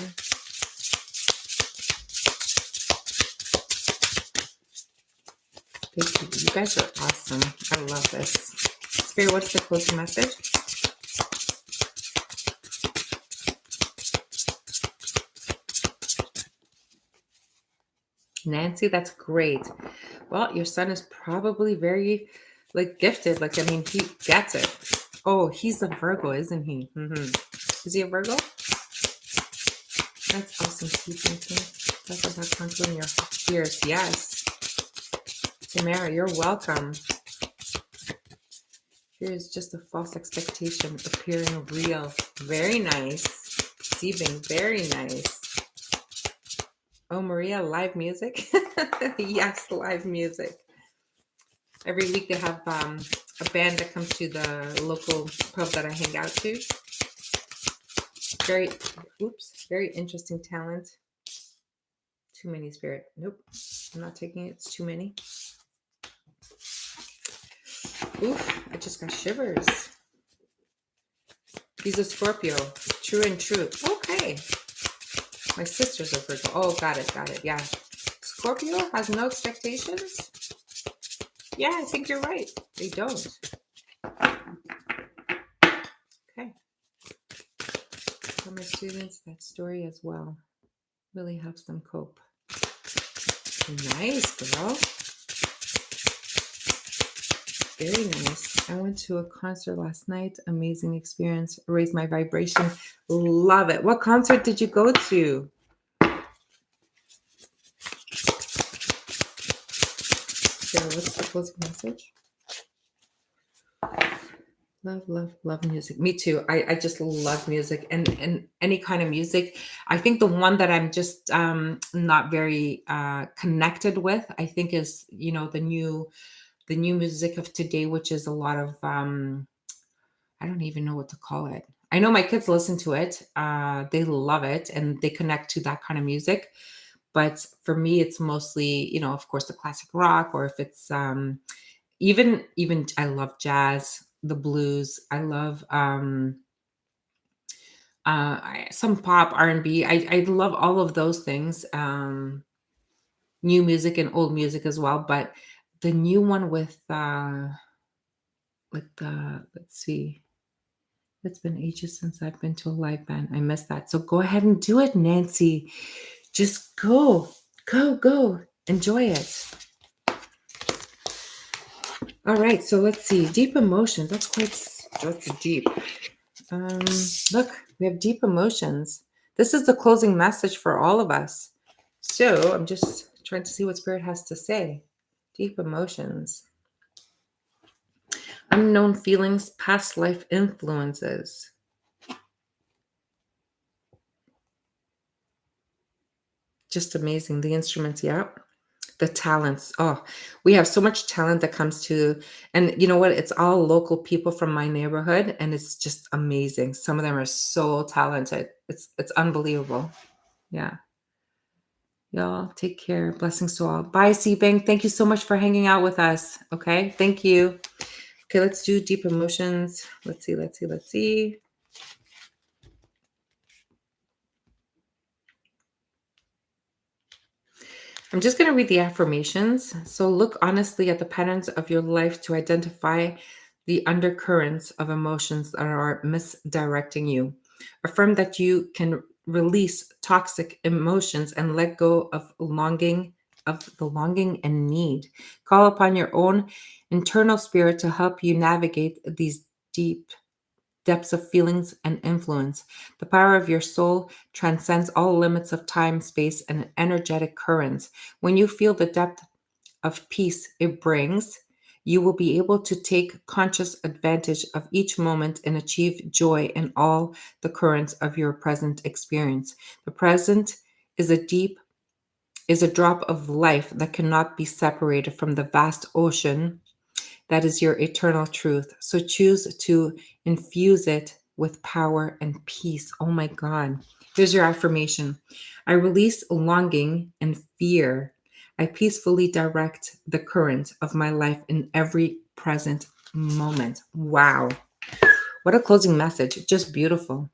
Thank you. You guys are awesome. I love this. Spirit, what's the closing message? Nancy, that's great. Well, your son is probably very gifted. I mean, he gets it. Oh, he's a Virgo, isn't he? Mm-hmm. Is he a Virgo? That's awesome. That's about conquering your fears. Yes. Tamara, you're welcome. Fear is just a false expectation appearing real. Very nice. Receiving, very nice. Oh, Maria, live music? Yes, live music. Every week they have a band that comes to the local pub that I hang out to. Very interesting talent. Too many, Spirit. Nope, I'm not taking it. It's too many. Oof, I just got shivers. He's a Scorpio. True and true. Okay. My sister's a Virgo. Oh, got it. Yeah. Scorpio has no expectations? Yeah, I think you're right. They don't. Okay. For my students, that story as well really helps them cope. Nice, girl. Very nice. I went to a concert last night. Amazing experience. Raised my vibration. Love it. What concert did you go to? So what's the closing message? Love music. Me too. I just love music and any kind of music. I think the one that I'm just not very connected with, I think is, the new music of today, which is a lot of I don't even know what to call it. I know my kids listen to it. They love it and they connect to that kind of music. But for me, it's mostly, of course, the classic rock, or if it's even I love jazz, the blues. I love some pop, R&B. I love all of those things. New music and old music as well. But the new one with let's see. It's been ages since I've been to a live band. I missed that. So go ahead and do it, Nancy. Just go, go, go. Enjoy it. All right, so let's see. Deep emotions. That's deep. Look, we have deep emotions. This is the closing message for all of us. So I'm just trying to see what Spirit has to say. Deep emotions. Unknown feelings, past life influences. Just amazing. The instruments, yeah. The talents. Oh, we have so much talent that comes to, and you know what? It's all local people from my neighborhood, and it's just amazing. Some of them are so talented. It's unbelievable. Yeah. Y'all take care. Blessings to all. Bye, Seabank. Thank you so much for hanging out with us. Okay. Thank you. Okay, let's do deep emotions. Let's see. I'm just going to read the affirmations. So look honestly at the patterns of your life to identify the undercurrents of emotions that are misdirecting you. Affirm that you can release toxic emotions and let go of the longing and need. Call upon your own internal spirit to help you navigate these deep depths of feelings and influence. The power of your soul transcends all limits of time, space, and energetic currents. When you feel the depth of peace it brings, you will be able to take conscious advantage of each moment and achieve joy in all the currents of your present experience. The present is a drop of life that cannot be separated from the vast ocean that is your eternal truth. So choose to infuse it with power and peace. Oh my God. Here's your affirmation. I release longing and fear. I peacefully direct the current of my life in every present moment. Wow. What a closing message. Just beautiful.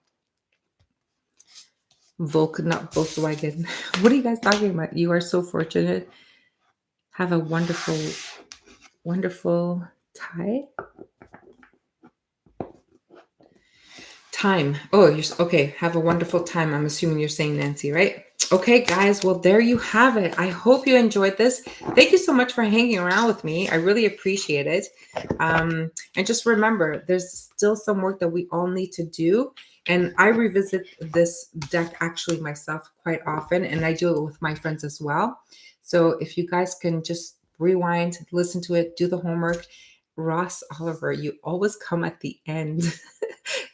Not Volkswagen. What are you guys talking about? You are so fortunate. Have a wonderful, wonderful time. Oh, okay. Have a wonderful time. I'm assuming you're saying Nancy, right? Okay, guys. Well, there you have it. I hope you enjoyed this. Thank you so much for hanging around with me. I really appreciate it. And just remember, there's still some work that we all need to do. And I revisit this deck actually myself quite often, and I do it with my friends as well. So if you guys can just rewind, listen to it, do the homework. Ross Oliver, you always come at the end.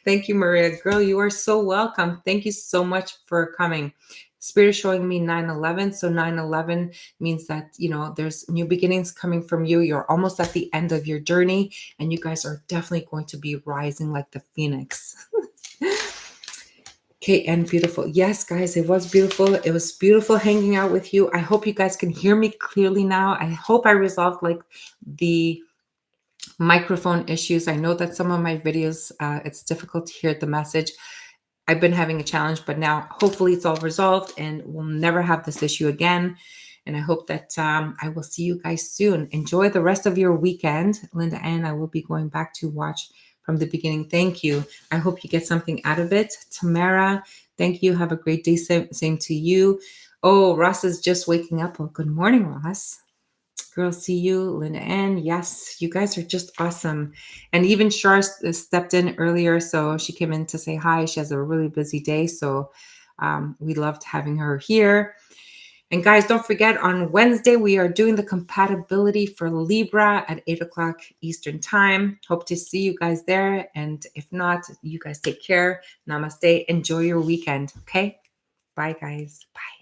Thank you, Maria. Girl, you are so welcome. Thank you so much for coming. Spirit is showing me 9/11. So 9/11 means that, there's new beginnings coming from you. You're almost at the end of your journey, and you guys are definitely going to be rising like the phoenix. Okay, and beautiful. Yes, guys, it was beautiful. It was beautiful hanging out with you. I hope you guys can hear me clearly now. I hope I resolved the microphone issues. I know that some of my videos, it's difficult to hear the message. I've been having a challenge, but now hopefully it's all resolved and we'll never have this issue again. And I hope that I will see you guys soon. Enjoy the rest of your weekend. Linda Ann, I will be going back to watch from the beginning. Thank you. I hope you get something out of it. Tamara, thank you. Have a great day. Same to you. Oh, Ross is just waking up. Well, good morning, Ross. Girl, see you, Linda Ann. Yes, you guys are just awesome. And even Shar stepped in earlier, so she came in to say hi. She has a really busy day, so we loved having her here. And guys, don't forget, on Wednesday, we are doing the compatibility for Libra at 8 o'clock Eastern time. Hope to see you guys there. And if not, you guys take care. Namaste. Enjoy your weekend. Okay? Bye, guys. Bye.